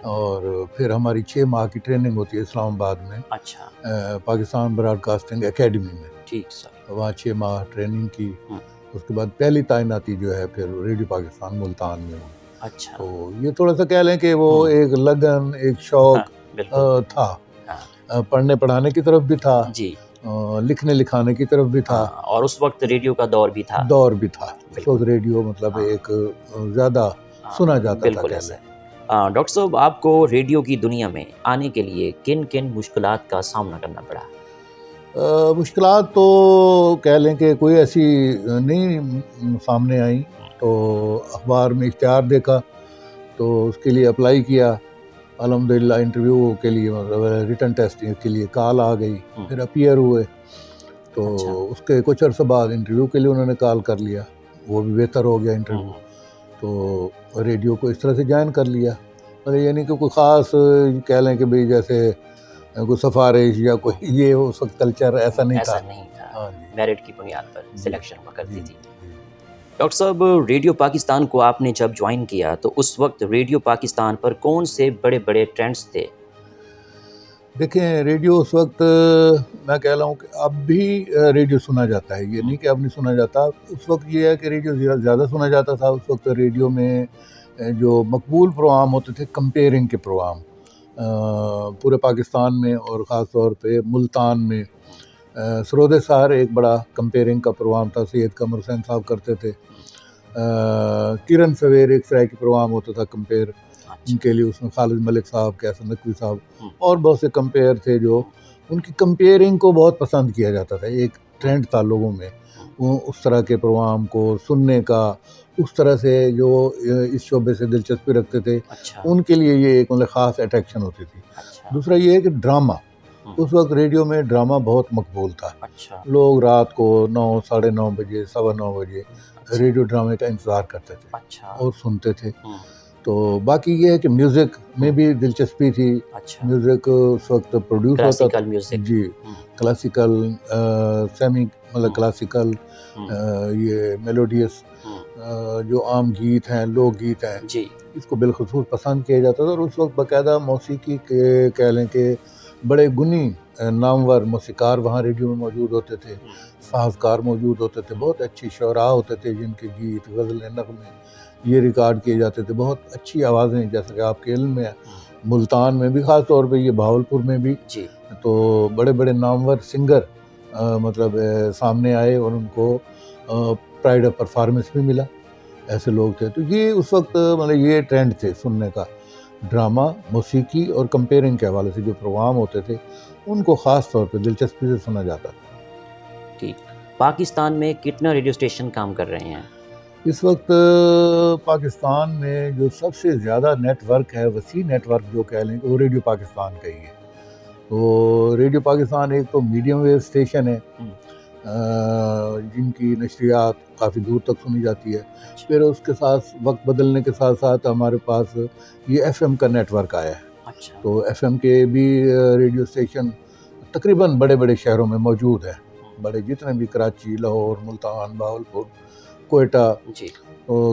اور پھر ہماری 6 ماہ کی ٹریننگ ہوتی ہے اسلام آباد میں. اچھا. پاکستان براڈ کاسٹنگ اکیڈمی میں. ٹھیک سر. وہاں 6 ماہ ٹریننگ کی. اس کے بعد پہلی تعیناتی جو ہے پھر ریڈیو پاکستان ملتان میں ہوئی. اچھا. تو یہ تھوڑا سا کہہ لیں کہ وہ ایک لگن، ایک شوق تھا. پڑھنے پڑھانے کی طرف بھی تھا، جی، لکھنے لکھانے کی طرف بھی تھا. اور اس وقت ریڈیو کا دور بھی تھا. اس وقت ریڈیو مطلب ایک زیادہ سنا جاتا تھا. ڈاکٹر صاحب، آپ کو ریڈیو کی دنیا میں آنے کے لیے کن کن مشکلات کا سامنا کرنا پڑا؟ مشکلات تو کہہ لیں کہ کوئی ایسی نہیں سامنے آئیں. تو اخبار میں اشتہار دیکھا تو اس کے لیے اپلائی کیا. الحمدللہ انٹرویو کے لیے مطلب ریٹن ٹیسٹ کے لیے کال آ گئی. پھر اپیئر ہوئے تو اس کے کچھ عرصہ بعد انٹرویو کے لیے انہوں نے کال کر لیا. وہ بھی بہتر ہو گیا انٹرویو. تو ریڈیو کو اس طرح سے جوائن کر لیا. یعنی کہ کوئی خاص کہہ لیں کہ بھئی جیسے کوئی سفارش یا کوئی یہ اس وقت کلچر ایسا نہیں تھا. میرٹ کی بنیاد پر سلیکشن ہوا کرتی تھی. ڈاکٹر صاحب ریڈیو پاکستان کو آپ نے جب جوائن کیا تو اس وقت ریڈیو پاکستان پر کون سے بڑے بڑے ٹرینڈز تھے؟ دیکھیں ریڈیو اس وقت میں کہہ رہا ہوں کہ اب بھی ریڈیو سنا جاتا ہے. یہ نہیں کہ اب نہیں سنا جاتا. اس وقت یہ ہے کہ ریڈیو زیادہ سنا جاتا تھا. اس وقت ریڈیو میں جو مقبول پروگرام ہوتے تھے کمپیئرنگ کے پروگرام پورے پاکستان میں اور خاص طور پہ ملتان میں سرود سحر ایک بڑا کمپیئرنگ کا پروگرام تھا. سید قمر حسین صاحب کرتے تھے. کرن سویر ایک طرح کی پروگرام ہوتا تھا کمپیئر ان کے لیے. اس میں خالد ملک صاحب کیسر نقوی صاحب اور بہت سے کمپیئر تھے جو ان کی کمپیئرنگ کو بہت پسند کیا جاتا تھا. ایک ٹرینڈ تھا لوگوں میں اس طرح کے پروگرام کو سننے کا. اس طرح سے جو اس شعبے سے دلچسپی رکھتے تھے ان کے لیے یہ ایک مطلب خاص اٹریکشن ہوتی تھی. دوسرا یہ ہے کہ ڈرامہ اس وقت ریڈیو میں ڈرامہ بہت مقبول تھا. لوگ رات کو 9 ساڑھے 9 بجے 9:15 بجے ریڈیو ڈرامے کا انتظار کرتے تھے اور سنتے تھے. تو باقی یہ ہے کہ میوزک میں بھی دلچسپی تھی. میوزک اس وقت پروڈیوس ہوتا تھا. جی کلاسیکل سیمی مطلب کلاسیکل یہ میلوڈیس جو عام گیت ہیں لوک گیت ہیں اس کو بالخصوص پسند کیا جاتا تھا. اور اس وقت باقاعدہ موسیقی کے کہہ لیں کہ بڑے گنی نامور موسیقار وہاں ریڈیو میں موجود ہوتے تھے. سازکار موجود ہوتے تھے. بہت اچھی شعراء ہوتے تھے جن کے گیت غزلیں نغمے یہ ریکارڈ کیے جاتے تھے. بہت اچھی آوازیں جیسا کہ آپ کے علم میں ملتان میں بھی خاص طور پہ یہ بہاولپور میں بھی تو بڑے بڑے نامور سنگر مطلب سامنے آئے اور ان کو پرائڈ آف پرفارمنس بھی ملا. ایسے لوگ تھے. تو یہ اس وقت مطلب یہ ٹرینڈ تھے سننے کا. ڈرامہ موسیقی اور کمپیئرنگ کے حوالے سے جو پروگرام ہوتے تھے ان کو خاص طور پہ دلچسپی سے سنا جاتا تھا. ٹھیک. پاکستان میں کتنا ریڈیو اسٹیشن کام کر رہے ہیں اس وقت؟ پاکستان میں جو سب سے زیادہ نیٹ ورک ہے وسیع نیٹ ورک جو کہہ لیں کہ وہ ریڈیو پاکستان کا ہی ہے. تو ریڈیو پاکستان ایک تو میڈیم ویو اسٹیشن ہے جن کی نشریات کافی دور تک سنی جاتی ہے. پھر اس کے ساتھ وقت بدلنے کے ساتھ ساتھ ہمارے پاس یہ ایف ایم کا نیٹ ورک آیا ہے. تو ایف ایم کے بھی ریڈیو اسٹیشن تقریباً بڑے بڑے شہروں میں موجود ہیں. بڑے جتنے بھی کراچی لاہور ملتان بہاولپور کوئٹہ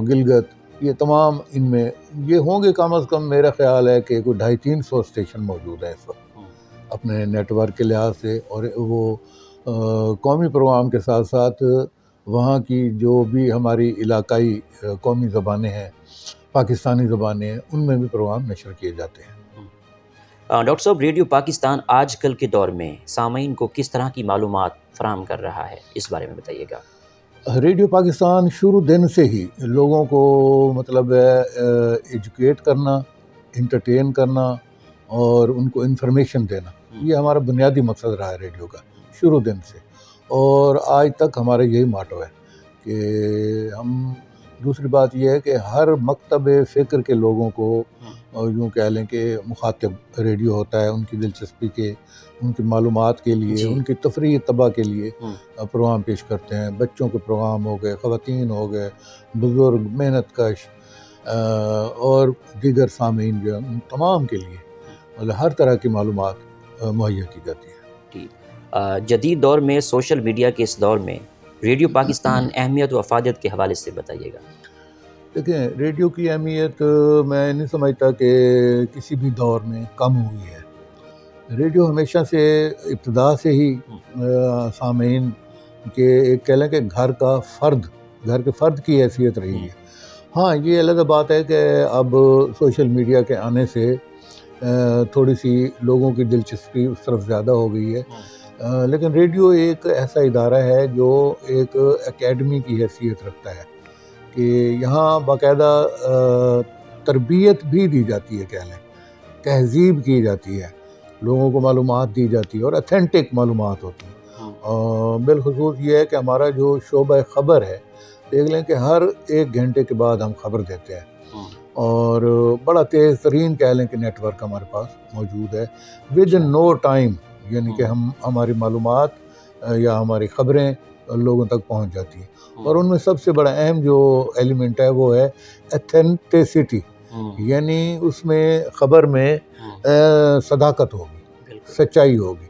گلگت یہ تمام ان میں یہ ہوں گے کم از کم میرا خیال ہے کہ کوئی 250-300 اسٹیشن موجود ہیں اس وقت اپنے نیٹ ورک کے لحاظ سے. اور وہ قومی پروگرام کے ساتھ ساتھ وہاں کی جو بھی ہماری علاقائی قومی زبانیں ہیں پاکستانی زبانیں ہیں ان میں بھی پروگرام نشر کیے جاتے ہیں. ڈاکٹر صاحب ریڈیو پاکستان آج کل کے دور میں سامعین کو کس طرح کی معلومات فراہم کر رہا ہے اس بارے میں بتائیے گا. ریڈیو پاکستان شروع دن سے ہی لوگوں کو مطلب ایجوکیٹ کرنا انٹرٹین کرنا اور ان کو انفارمیشن دینا یہ ہمارا بنیادی مقصد رہا ہے ریڈیو کا شروع دن سے. اور آج تک ہمارا یہی ماٹو ہے کہ ہم دوسری بات یہ ہے کہ ہر مکتب فکر کے لوگوں کو یوں کہہ لیں کہ مخاطب ریڈیو ہوتا ہے ان کی دلچسپی کے ان کی معلومات کے لیے ان کی تفریح طبع کے لیے پروگرام پیش کرتے ہیں. بچوں کے پروگرام ہو گئے خواتین ہو گئے بزرگ محنت کش اور دیگر سامعین جو ہیں تمام کے لیے مطلب ہر طرح کی معلومات مہیا کی جاتی ہے. جدید دور میں سوشل میڈیا کے اس دور میں ریڈیو پاکستان اہمیت و افادیت کے حوالے سے بتائیے گا. دیکھیں ریڈیو کی اہمیت میں نہیں سمجھتا کہ کسی بھی دور میں کم ہوئی ہے. ریڈیو ہمیشہ سے ابتدا سے ہی سامعین کے ایک کہہ لیں کہ گھر کے فرد کی حیثیت رہی ہے. ہاں یہ علیحدہ بات ہے کہ اب سوشل میڈیا کے آنے سے تھوڑی سی لوگوں کی دلچسپی اس طرف زیادہ ہو گئی ہے. لیکن ریڈیو ایک ایسا ادارہ ہے جو ایک اکیڈمی کی حیثیت رکھتا ہے کہ یہاں باقاعدہ تربیت بھی دی جاتی ہے کہہ لیں تہذیب کی جاتی ہے لوگوں کو معلومات دی جاتی ہے اور اتھینٹک معلومات ہوتی ہیں. بالخصوص یہ ہے کہ ہمارا جو شعبہ خبر ہے، دیکھ لیں کہ ہر 1 گھنٹے کے بعد ہم خبر دیتے ہیں، اور بڑا تیز ترین کہہ لیں کہ نیٹ ورک ہمارے پاس موجود ہے، ود ان نو ٹائم، یعنی کہ ہماری معلومات یا ہماری خبریں لوگوں تک پہنچ جاتی ہیں، اور ان میں سب سے بڑا اہم جو ایلیمنٹ ہے وہ ہے ایتھینٹسٹی، یعنی اس میں خبر میں صداقت ہوگی، سچائی ہوگی۔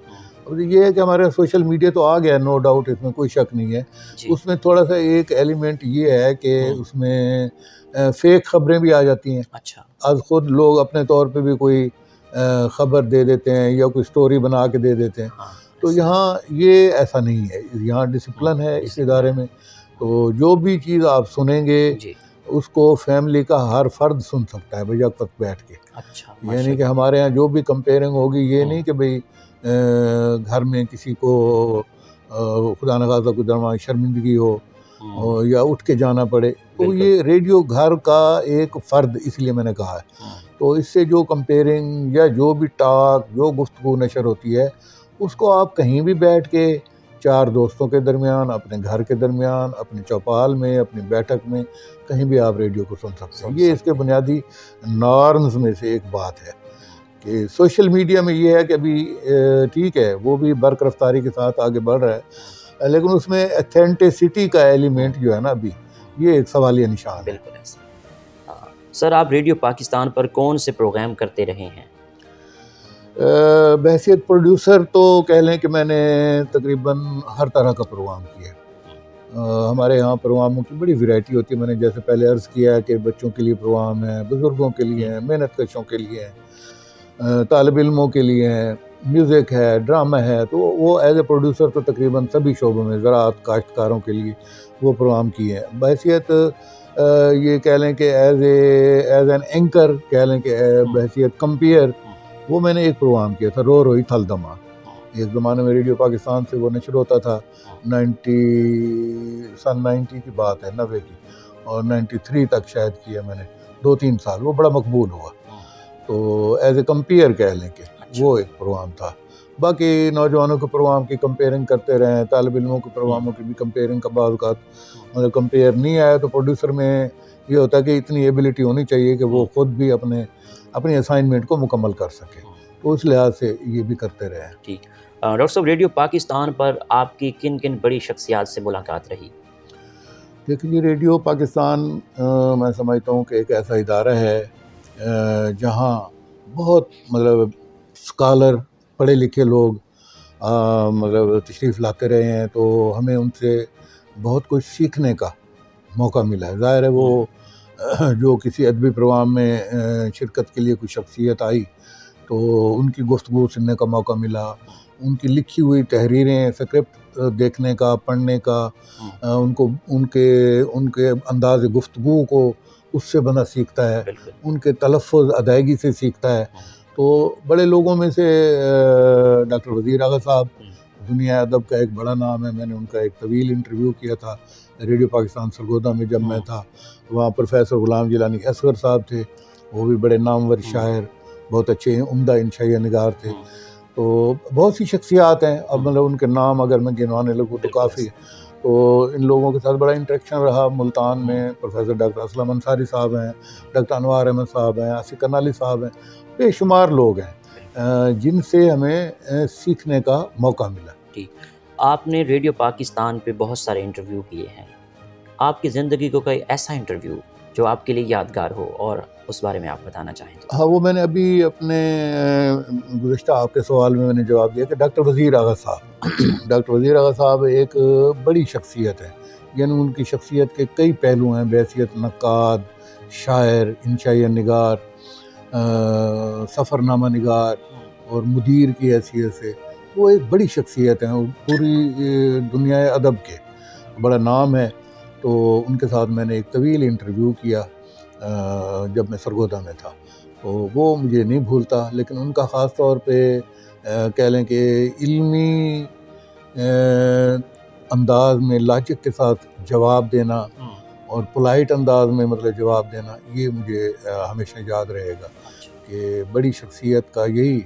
یہ ہے کہ ہمارے سوشل میڈیا تو آ گیا، نو ڈاؤٹ، اس میں کوئی شک نہیں ہے، اس میں تھوڑا سا ایک ایلیمنٹ یہ ہے کہ اس میں فیک خبریں بھی آ جاتی ہیں۔ از خود لوگ اپنے طور پہ بھی کوئی خبر دے دیتے ہیں یا کوئی سٹوری بنا کے دے دیتے ہیں، تو یہاں یہ ایسا نہیں ہے، یہاں ڈسپلن ہے اس ادارے میں، تو جو بھی چیز آپ سنیں گے اس کو فیملی کا ہر فرد سن سکتا ہے بھئی اب تک بیٹھ کے، یعنی کہ ہمارے یہاں جو بھی کمپیئرنگ ہوگی، یہ نہیں کہ بھئی گھر میں کسی کو خدا نخواستہ کوئی درمیان شرمندگی ہو یا اٹھ کے جانا پڑے، تو یہ ریڈیو گھر کا ایک فرد، اس لیے میں نے کہا ہے، تو اس سے جو کمپیئرنگ یا جو بھی ٹاک، جو گفتگو نشر ہوتی ہے، اس کو آپ کہیں بھی بیٹھ کے 4 دوستوں کے درمیان، اپنے گھر کے درمیان، اپنی چوپال میں، اپنی بیٹھک میں، کہیں بھی آپ ریڈیو کو سن سکتے ہیں۔ یہ اس کے بنیادی نارمز میں سے ایک بات ہے کہ سوشل میڈیا میں یہ ہے کہ ابھی ٹھیک ہے وہ بھی برق رفتاری کے ساتھ آگے بڑھ رہا ہے، لیکن اس میں ایتھینٹسٹی کا ایلیمنٹ جو ہے نا ابھی یہ ایک سوالیہ نشان ہے۔ بالکل ایسا۔ سر، آپ ریڈیو پاکستان پر کون سے پروگرام کرتے رہے ہیں؟ بحیثیت پروڈیوسر تو کہہ لیں کہ میں نے تقریباً ہر طرح کا پروگرام کیا ہے۔ ہمارے یہاں پروگراموں کی بڑی ویرائٹی ہوتی ہے، میں نے جیسے پہلے عرض کیا ہے کہ بچوں کے لیے پروگرام ہے، بزرگوں کے لیے ہیں، محنت کشوں کے لیے ہیں، طالب علموں کے لیے ہیں، میوزک ہے، ڈرامہ ہے، تو وہ ایز اے پروڈیوسر تو تقریباً سبھی شعبوں میں، زراعت، کاشتکاروں کے لیے وہ پروگرام کیے ہیں۔ بحیثیت یہ کہہ لیں کہ ایز این اینکر کہہ لیں کہ بحیثیت کمپیئر، وہ میں نے ایک پروگرام کیا تھا، رو روئی تھل دما، ایک زمانے میں ریڈیو پاکستان سے وہ نشر ہوتا تھا، سن 90 کی بات ہے، 90 کی، اور 93 تک شاید کیا میں نے 2-3 سال، وہ بڑا مقبول ہوا، تو ایز اے کمپیئر کہہ لیں کہ وہ ایک پروگرام تھا۔ باقی نوجوانوں کے پروگرام کی کمپیئرنگ کرتے رہے ہیں، طالب علموں کے پروگراموں کی بھی کمپیئرنگ کا بعض اوقات مطلب کمپیئر نہیں آیا تو پروڈیوسر میں یہ ہوتا ہے کہ اتنی ایبلٹی ہونی چاہیے کہ وہ خود بھی اپنی اسائنمنٹ کو مکمل کر سکے، تو اس لحاظ سے یہ بھی کرتے رہے ہیں۔ ٹھیک، ڈاکٹر صاحب، ریڈیو پاکستان پر آپ کی کن کن بڑی شخصیات سے ملاقات رہی؟ دیکھیے، ریڈیو پاکستان میں سمجھتا ہوں کہ ایک ایسا ادارہ ہے جہاں بہت مطلب اسکالر، پڑھے لکھے لوگ مطلب تشریف لاتے رہے ہیں، تو ہمیں ان سے بہت کچھ سیکھنے کا موقع ملا ہے۔ ظاہر ہے وہ جو کسی ادبی پروگرام میں شرکت کے لیے کوئی شخصیت آئی تو ان کی گفتگو سننے کا موقع ملا، ان کی لکھی ہوئی تحریریں، سکرپٹ دیکھنے کا، پڑھنے کا، ان کے انداز گفتگو کو اس سے بنا سیکھتا ہے، ان کے تلفظ ادائیگی سے سیکھتا ہے۔ تو بڑے لوگوں میں سے ڈاکٹر وزیر آغا صاحب دنیا ادب کا ایک بڑا نام ہے، میں نے ان کا ایک طویل انٹرویو کیا تھا ریڈیو پاکستان سرگودا میں جب میں تھا، وہاں پروفیسر غلام جیلانی اصغر صاحب تھے، وہ بھی بڑے نامور شاعر، بہت اچھے عمدہ انشائیہ نگار تھے، تو بہت سی شخصیات ہیں، اب مطلب ان کے نام اگر میں گنوانے لگوں تو کافی ہے، تو ان لوگوں کے ساتھ بڑا انٹریکشن رہا۔ ملتان میں پروفیسر ڈاکٹر اسلم انصاری صاحب ہیں، ڈاکٹر انوار احمد صاحب ہیں، آصف کرنالی صاحب ہیں، بے شمار لوگ ہیں جن سے ہمیں سیکھنے کا موقع ملا۔ ٹھیک، آپ نے ریڈیو پاکستان پہ بہت سارے انٹرویو کیے ہیں، آپ کی زندگی کو کوئی ایسا انٹرویو جو آپ کے لیے یادگار ہو اور اس بارے میں آپ بتانا چاہیں تو؟ ہاں، وہ میں نے ابھی اپنے گزشتہ آپ کے سوال میں نے جواب دیا کہ ڈاکٹر وزیر آغا صاحب، ڈاکٹر وزیر آغا صاحب ایک بڑی شخصیت ہے، یعنی ان کی شخصیت کے کئی پہلو ہیں، بحیثیت نقاد، شاعر، انشائیہ نگار، سفر نامہ نگار اور مدیر کی حیثیت سے وہ ایک بڑی شخصیت ہیں، پوری دنیا ادب کے بڑا نام ہے۔ تو ان کے ساتھ میں نے ایک طویل انٹرویو کیا جب میں سرگودا میں تھا، تو وہ مجھے نہیں بھولتا، لیکن ان کا خاص طور پہ کہہ لیں کہ علمی انداز میں لاجک کے ساتھ جواب دینا اور پولائٹ انداز میں مطلب جواب دینا، یہ مجھے ہمیشہ یاد رہے گا کہ بڑی شخصیت کا یہی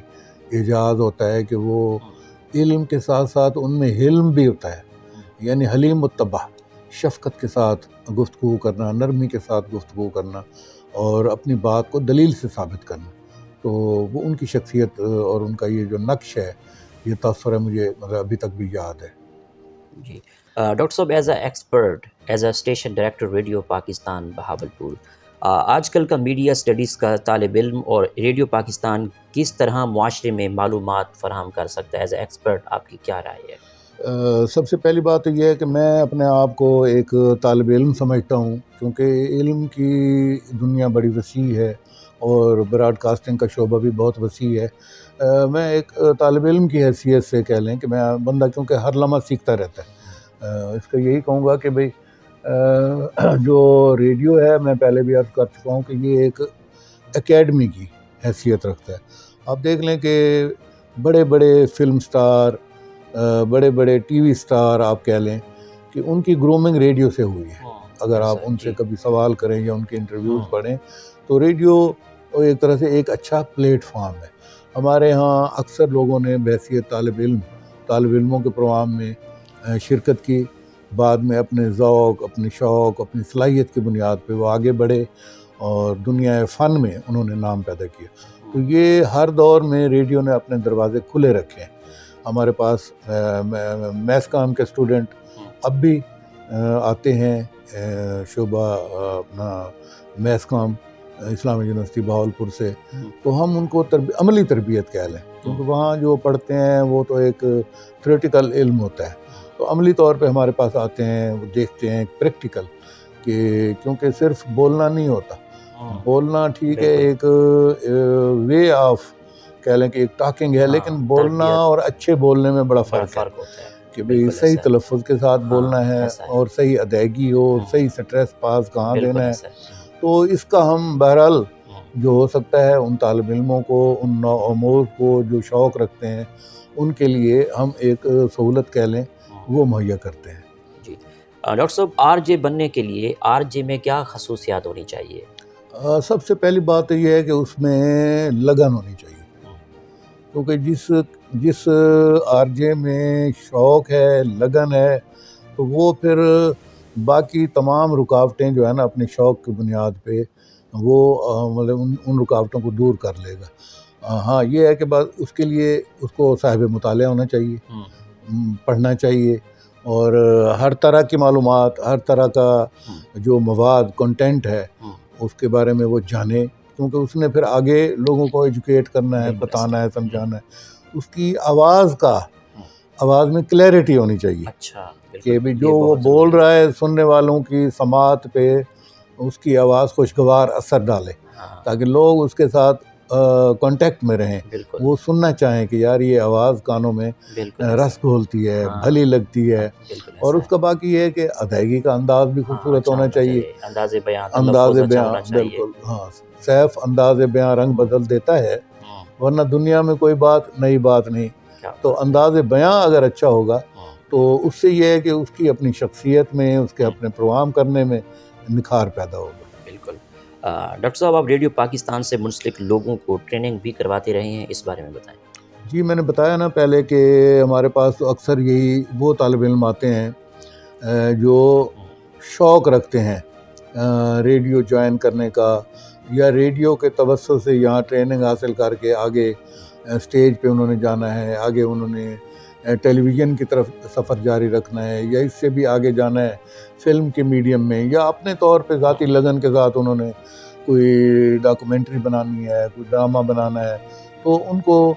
اعجاز ہوتا ہے کہ وہ علم کے ساتھ ساتھ ان میں حلم بھی ہوتا ہے، یعنی حلیم متبع، شفقت کے ساتھ گفتگو کرنا، نرمی کے ساتھ گفتگو کرنا اور اپنی بات کو دلیل سے ثابت کرنا. تو وہ ان کی شخصیت اور ان کا یہ جو نقش ہے، یہ تاثر ہے مجھے مطلب ابھی تک بھی یاد ہے. جی ڈاکٹر صاحب، as a expert, as a station director radio Pakistan Bahawalpur, آج کل کا میڈیا اسٹڈیز کا طالب علم اور ریڈیو پاکستان کس طرح معاشرے میں معلومات فراہم کر سکتا ہے؟ ایز اے ایکسپرٹ آپ کی کیا رائے ہے؟ سب سے پہلی بات تو یہ ہے کہ میں اپنے آپ کو ایک طالب علم سمجھتا ہوں، کیونکہ علم کی دنیا بڑی وسیع ہے اور براڈ کاسٹنگ کا شعبہ بھی بہت وسیع ہے. میں ایک طالب علم کی حیثیت سے کہہ لیں کہ میں بندہ کیونکہ ہر لمحہ سیکھتا رہتا ہے. اس کا یہی کہوں گا کہ بھئی جو ریڈیو ہے، میں پہلے بھی عرض کر چکا ہوں کہ یہ ایک اکیڈمی کی حیثیت رکھتا ہے. آپ دیکھ لیں کہ بڑے بڑے فلم سٹار، بڑے بڑے ٹی وی سٹار آپ کہہ لیں کہ ان کی گرومنگ ریڈیو سے ہوئی ہے. اگر آپ ان سے کبھی سوال کریں یا ان کے انٹرویوز پڑھیں تو ریڈیو ایک طرح سے ایک اچھا پلیٹ فارم ہے. ہمارے ہاں اکثر لوگوں نے بحیثیت طالب علموں کے پروگرام میں شرکت کی، بعد میں اپنے ذوق، اپنے شوق، اپنی صلاحیت کی بنیاد پہ وہ آگے بڑھے اور دنیا فن میں انہوں نے نام پیدا کیا. تو یہ ہر دور میں ریڈیو نے اپنے دروازے کھلے رکھے ہیں. ہمارے پاس میس کام کے اسٹوڈنٹ اب بھی آتے ہیں، شعبہ اپنا میس کام اسلامی یونیورسٹی بہاولپور سے، تو ہم ان کو عملی تربیت کہہ لیں، کیونکہ وہاں جو پڑھتے ہیں وہ تو ایک تھیوریٹیکل علم ہوتا ہے، تو عملی طور پہ ہمارے پاس آتے ہیں، وہ دیکھتے ہیں پریکٹیکل، کہ کیونکہ صرف بولنا نہیں ہوتا، بولنا ٹھیک ہے ایک وے آف کہہ لیں کہ ایک ٹاکنگ ہے، لیکن بولنا اور اچھے بولنے میں بڑا فرق ہے کہ بھئی صحیح تلفظ کے ساتھ بولنا ہے اور صحیح ادائیگی ہو، صحیح سٹریس پاس کہاں دینا ہے. تو اس کا ہم بہرحال جو ہو سکتا ہے ان طالب علموں کو، ان نوآموز کو جو شوق رکھتے ہیں، ان کے لیے ہم ایک سہولت کہہ لیں وہ مہیا کرتے ہیں. جی ڈاکٹر صاحب، آر جے بننے کے لیے آر جے میں کیا خصوصیات ہونی چاہیے؟ سب سے پہلی بات یہ ہے کہ اس میں لگن ہونی چاہیے، کیونکہ جس آر جے میں شوق ہے، لگن ہے، تو وہ پھر باقی تمام رکاوٹیں جو ہے نا اپنے شوق کی بنیاد پہ وہ مطلب ان رکاوٹوں کو دور کر لے گا. ہاں یہ ہے کہ بس اس کے لیے اس کو صاحب مطالعہ ہونا چاہیے، پڑھنا چاہیے، اور ہر طرح کی معلومات، ہر طرح کا جو مواد کنٹینٹ ہے اس کے بارے میں وہ جانے، کیونکہ اس نے پھر آگے لوگوں کو ایجوکیٹ کرنا ہے، بتانا ہے، سمجھانا ہے. اس کی آواز میں کلیئرٹی ہونی چاہیے، کہ بھی جو وہ بول رہا ہے سننے والوں کی سماعت پہ اس کی آواز خوشگوار اثر ڈالے، تاکہ لوگ اس کے ساتھ کانٹیکٹ میں رہیں، وہ سننا چاہیں کہ یار یہ آواز کانوں میں رس گھولتی ہے، بھلی لگتی ہے. اور اس کا باقی یہ ہے کہ ادائیگی کا انداز بھی خوبصورت ہونا چاہیے، انداز بیاں، بالکل ہاں، سیف انداز بیاں رنگ بدل دیتا ہے، ورنہ دنیا میں کوئی بات نئی بات نہیں. تو انداز بیاں اگر اچھا ہوگا تو اس سے یہ ہے کہ اس کی اپنی شخصیت میں، اس کے اپنے پروگرام کرنے میں نکھار پیدا ہوگا. بالکل. ڈاکٹر صاحب، آپ ریڈیو پاکستان سے منسلک لوگوں کو ٹریننگ بھی کرواتے رہے ہیں، اس بارے میں بتائیں. جی میں نے بتایا نا پہلے کہ ہمارے پاس تو اکثر یہی وہ طالب علم آتے ہیں جو شوق رکھتے ہیں ریڈیو جوائن کرنے کا، یا ریڈیو کے توسط سے یہاں ٹریننگ حاصل کر کے آگے اسٹیج پہ انہوں نے جانا ہے، آگے انہوں نے ٹیلی ویژن کی طرف سفر جاری رکھنا ہے، یا اس سے بھی آگے جانا ہے فلم کے میڈیم میں، یا اپنے طور پہ ذاتی لگن کے ساتھ انہوں نے کوئی ڈاکومنٹری بنانی ہے، کوئی ڈرامہ بنانا ہے. تو ان کو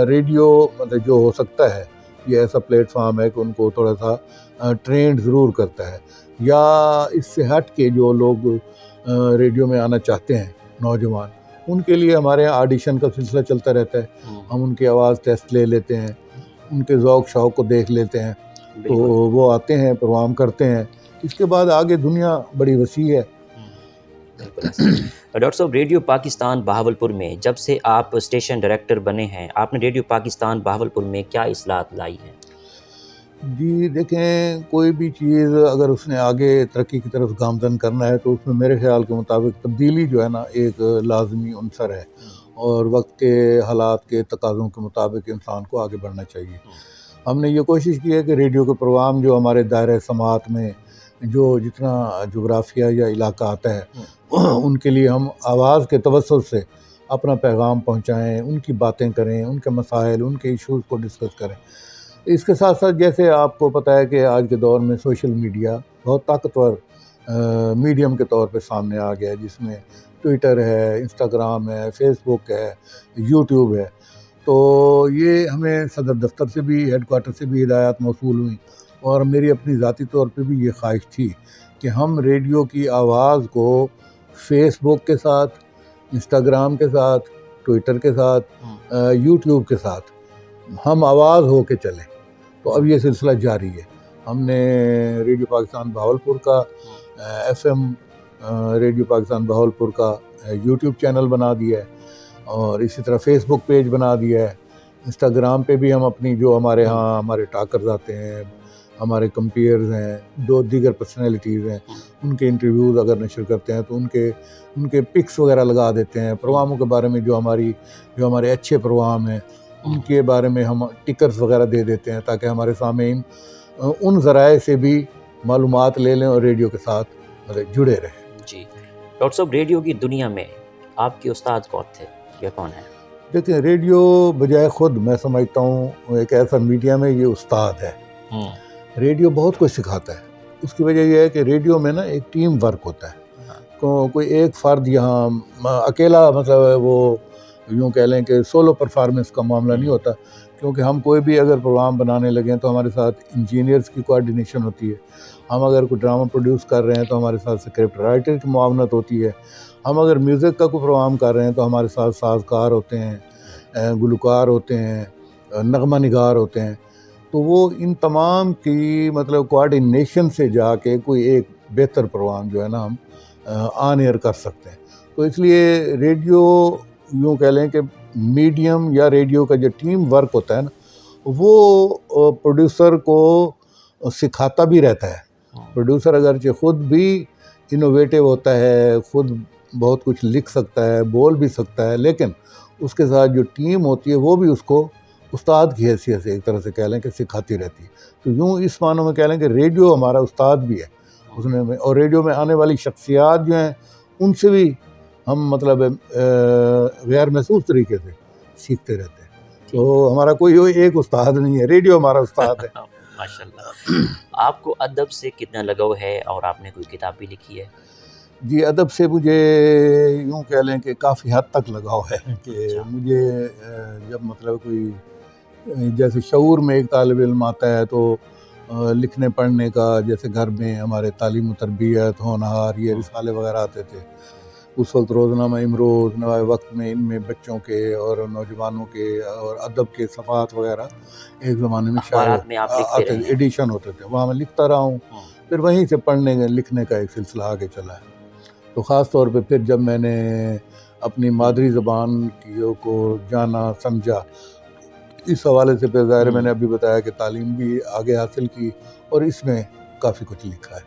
ریڈیو مطلب جو ہو سکتا ہے یہ ایسا پلیٹ فارم ہے کہ ان کو تھوڑا سا ٹرینڈ ضرور کرتا ہے. یا اس سے ہٹ کے جو لوگ ریڈیو میں آنا چاہتے ہیں نوجوان، ان کے لیے ہمارے یہاں آڈیشن کا سلسلہ چلتا رہتا ہے. ہم ان کی آواز ٹیسٹ لے لیتے ہیں، ان کے ذوق شوق کو دیکھ لیتے ہیں، تو وہ آتے ہیں، پروگرام کرتے ہیں. اس کے بعد آگے دنیا بڑی وسیع ہے. ڈاکٹر صاحب، ریڈیو پاکستان بہاولپور میں جب سے آپ اسٹیشن ڈائریکٹر بنے ہیں، آپ نے ریڈیو پاکستان بہاولپور میں کیا اصلاحات لائی ہیں؟ جی دیکھیں، کوئی بھی چیز اگر اس نے آگے ترقی کی طرف گامزن کرنا ہے تو اس میں میرے خیال کے مطابق تبدیلی جو ہے نا ایک لازمی عنصر ہے. اور وقت کے حالات کے تقاضوں کے مطابق انسان کو آگے بڑھنا چاہیے۔ ہم نے یہ کوشش کی ہے کہ ریڈیو کے پروگرام جو ہمارے دائرۂ سماعت میں جو جتنا جغرافیہ یا علاقہ آتا ہے ان کے لیے ہم آواز کے توسط سے اپنا پیغام پہنچائیں، ان کی باتیں کریں، ان کے مسائل، ان کے ایشوز کو ڈسکس کریں۔ اس کے ساتھ ساتھ جیسے آپ کو پتہ ہے کہ آج کے دور میں سوشل میڈیا بہت طاقتور میڈیم کے طور پہ سامنے آ گیا ہے، جس میں ٹویٹر ہے، انسٹاگرام ہے، فیس بک ہے، یوٹیوب ہے۔ تو یہ ہمیں صدر دفتر سے بھی، ہیڈ کوارٹر سے بھی ہدایات موصول ہوئیں، اور میری اپنی ذاتی طور پہ بھی یہ خواہش تھی کہ ہم ریڈیو کی آواز کو فیس بک کے ساتھ، انسٹاگرام کے ساتھ، ٹویٹر کے ساتھ، یوٹیوب کے ساتھ ہم آواز ہو کے چلیں۔ تو اب یہ سلسلہ جاری ہے۔ ہم نے ریڈیو پاکستان بہاولپور کا F M radio Pakistan Bahawalpur کا یوٹیوب چینل بنا دیا ہے، اور اسی طرح فیس بک پیج بنا دیا ہے۔ انسٹاگرام پہ بھی ہم اپنی جو ہمارے ہاں ہمارے ٹاکرز آتے ہیں، ہمارے کمپیئرز ہیں، دو دیگر پرسنالٹیز ہیں، ان کے انٹرویوز اگر نشر کرتے ہیں تو ان کے پکس وغیرہ لگا دیتے ہیں۔ پروگراموں کے بارے میں جو ہمارے اچھے پروگرام ہیں ان کے بارے میں ہم ٹکرز وغیرہ دے دیتے ہیں، تاکہ ہمارے سامعین ان ذرائع سے بھی معلومات لے لیں اور ریڈیو کے ساتھ جڑے رہیں۔ جی ڈاکٹر صاحب، ریڈیو کی دنیا میں آپ کے استاد کون تھے یا کون ہیں؟ دیکھیں، ریڈیو بجائے خود میں سمجھتا ہوں ایک ایسا میڈیم ہے، یہ استاد ہے۔ ریڈیو بہت کچھ سکھاتا ہے۔ اس کی وجہ یہ ہے کہ ریڈیو میں نا ایک ٹیم ورک ہوتا ہے۔ کوئی ایک فرد یہاں اکیلا مطلب وہ یوں کہہ لیں کہ سولو پرفارمنس کا معاملہ نہیں ہوتا، کیونکہ ہم کوئی بھی اگر پروگرام بنانے لگیں تو ہمارے ساتھ انجینئرز کی کوآرڈینیشن ہوتی ہے۔ ہم اگر کوئی ڈرامہ پروڈیوس کر رہے ہیں تو ہمارے ساتھ اسکرپٹ رائٹر کی معاونت ہوتی ہے۔ ہم اگر میوزک کا کوئی پروگرام کر رہے ہیں تو ہمارے ساتھ سازکار ہوتے ہیں، گلوکار ہوتے ہیں، نغمہ نگار ہوتے ہیں۔ تو وہ ان تمام کی مطلب کوآرڈینیشن سے جا کے کوئی ایک بہتر پروگرام جو ہے نا ہم آن ایئر کر سکتے ہیں۔ تو اس لیے ریڈیو یوں کہہ لیں کہ میڈیم یا ریڈیو کا جو ٹیم ورک ہوتا ہے نا، وہ پروڈیوسر کو سکھاتا بھی رہتا ہے۔ پروڈیوسر اگرچہ خود بھی انوویٹیو ہوتا ہے، خود بہت کچھ لکھ سکتا ہے، بول بھی سکتا ہے، لیکن اس کے ساتھ جو ٹیم ہوتی ہے وہ بھی اس کو استاد کی حیثیت سے ایک طرح سے کہہ لیں کہ سکھاتی رہتی ہے۔ تو یوں اس معنوں میں کہہ لیں کہ ریڈیو ہمارا استاد بھی ہے اس میں، اور ریڈیو میں آنے والی شخصیات جو ہیں ان سے بھی ہم مطلب غیر محسوس طریقے سے سیکھتے رہتے ہیں۔ تو ہمارا کوئی ایک استاد نہیں ہے، ریڈیو ہمارا استاد ہے۔ ماشاء اللہ۔ آپ کو ادب سے کتنا لگاؤ ہے، اور آپ نے کوئی کتاب بھی لکھی ہے؟ جی، ادب سے مجھے یوں کہہ لیں کہ کافی حد تک لگاؤ ہے کہ مجھے جب مطلب کوئی جیسے شعور میں ایک طالب علم آتا ہے تو لکھنے پڑھنے کا، جیسے گھر میں ہمارے تعلیم و تربیت، ہونہار، یہ رسالے وغیرہ آتے تھے اس وقت، روزنامہ امروز، نوائے وقت میں، ان میں بچوں کے اور نوجوانوں کے اور ادب کے صفحات وغیرہ ایک زمانے میں شائع ایڈیشن ہوتے تھے، وہاں میں لکھتا رہا ہوں۔ پھر وہیں سے پڑھنے لکھنے کا ایک سلسلہ آگے چلا ہے۔ تو خاص طور پہ پھر جب میں نے اپنی مادری زبان کو جانا سمجھا، اس حوالے سے پھر ظاہر میں نے ابھی بتایا کہ تعلیم بھی آگے حاصل کی، اور اس میں کافی کچھ لکھا ہے۔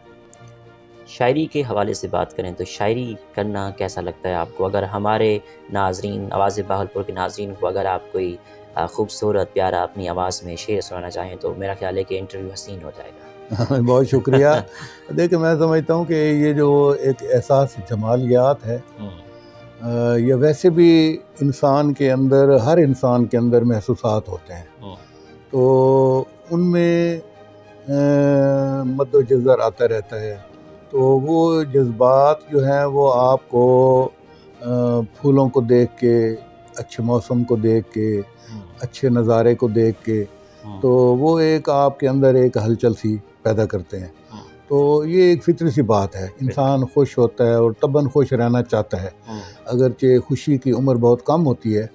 شاعری کے حوالے سے بات کریں تو شاعری کرنا کیسا لگتا ہے آپ کو؟ اگر ہمارے ناظرین، آواز بہاولپور کے ناظرین کو اگر آپ کوئی خوبصورت پیارا اپنی آواز میں شعر سنانا چاہیں تو میرا خیال ہے کہ انٹرویو حسین ہو جائے گا۔ بہت شکریہ۔ دیکھیں، میں سمجھتا ہوں کہ یہ جو ایک احساس جمالیات ہے، یہ ویسے بھی انسان کے اندر، ہر انسان کے اندر محسوسات ہوتے ہیں، تو ان میں مد و جزر آتا رہتا ہے۔ تو وہ جذبات جو ہیں وہ آپ کو پھولوں کو دیکھ کے، اچھے موسم کو دیکھ کے، اچھے نظارے کو دیکھ کے، تو وہ ایک آپ کے اندر ایک ہلچل سی پیدا کرتے ہیں۔ تو یہ ایک فطری سی بات ہے، انسان خوش ہوتا ہے اور طبعاً خوش رہنا چاہتا ہے، اگرچہ خوشی کی عمر بہت کم ہوتی ہے،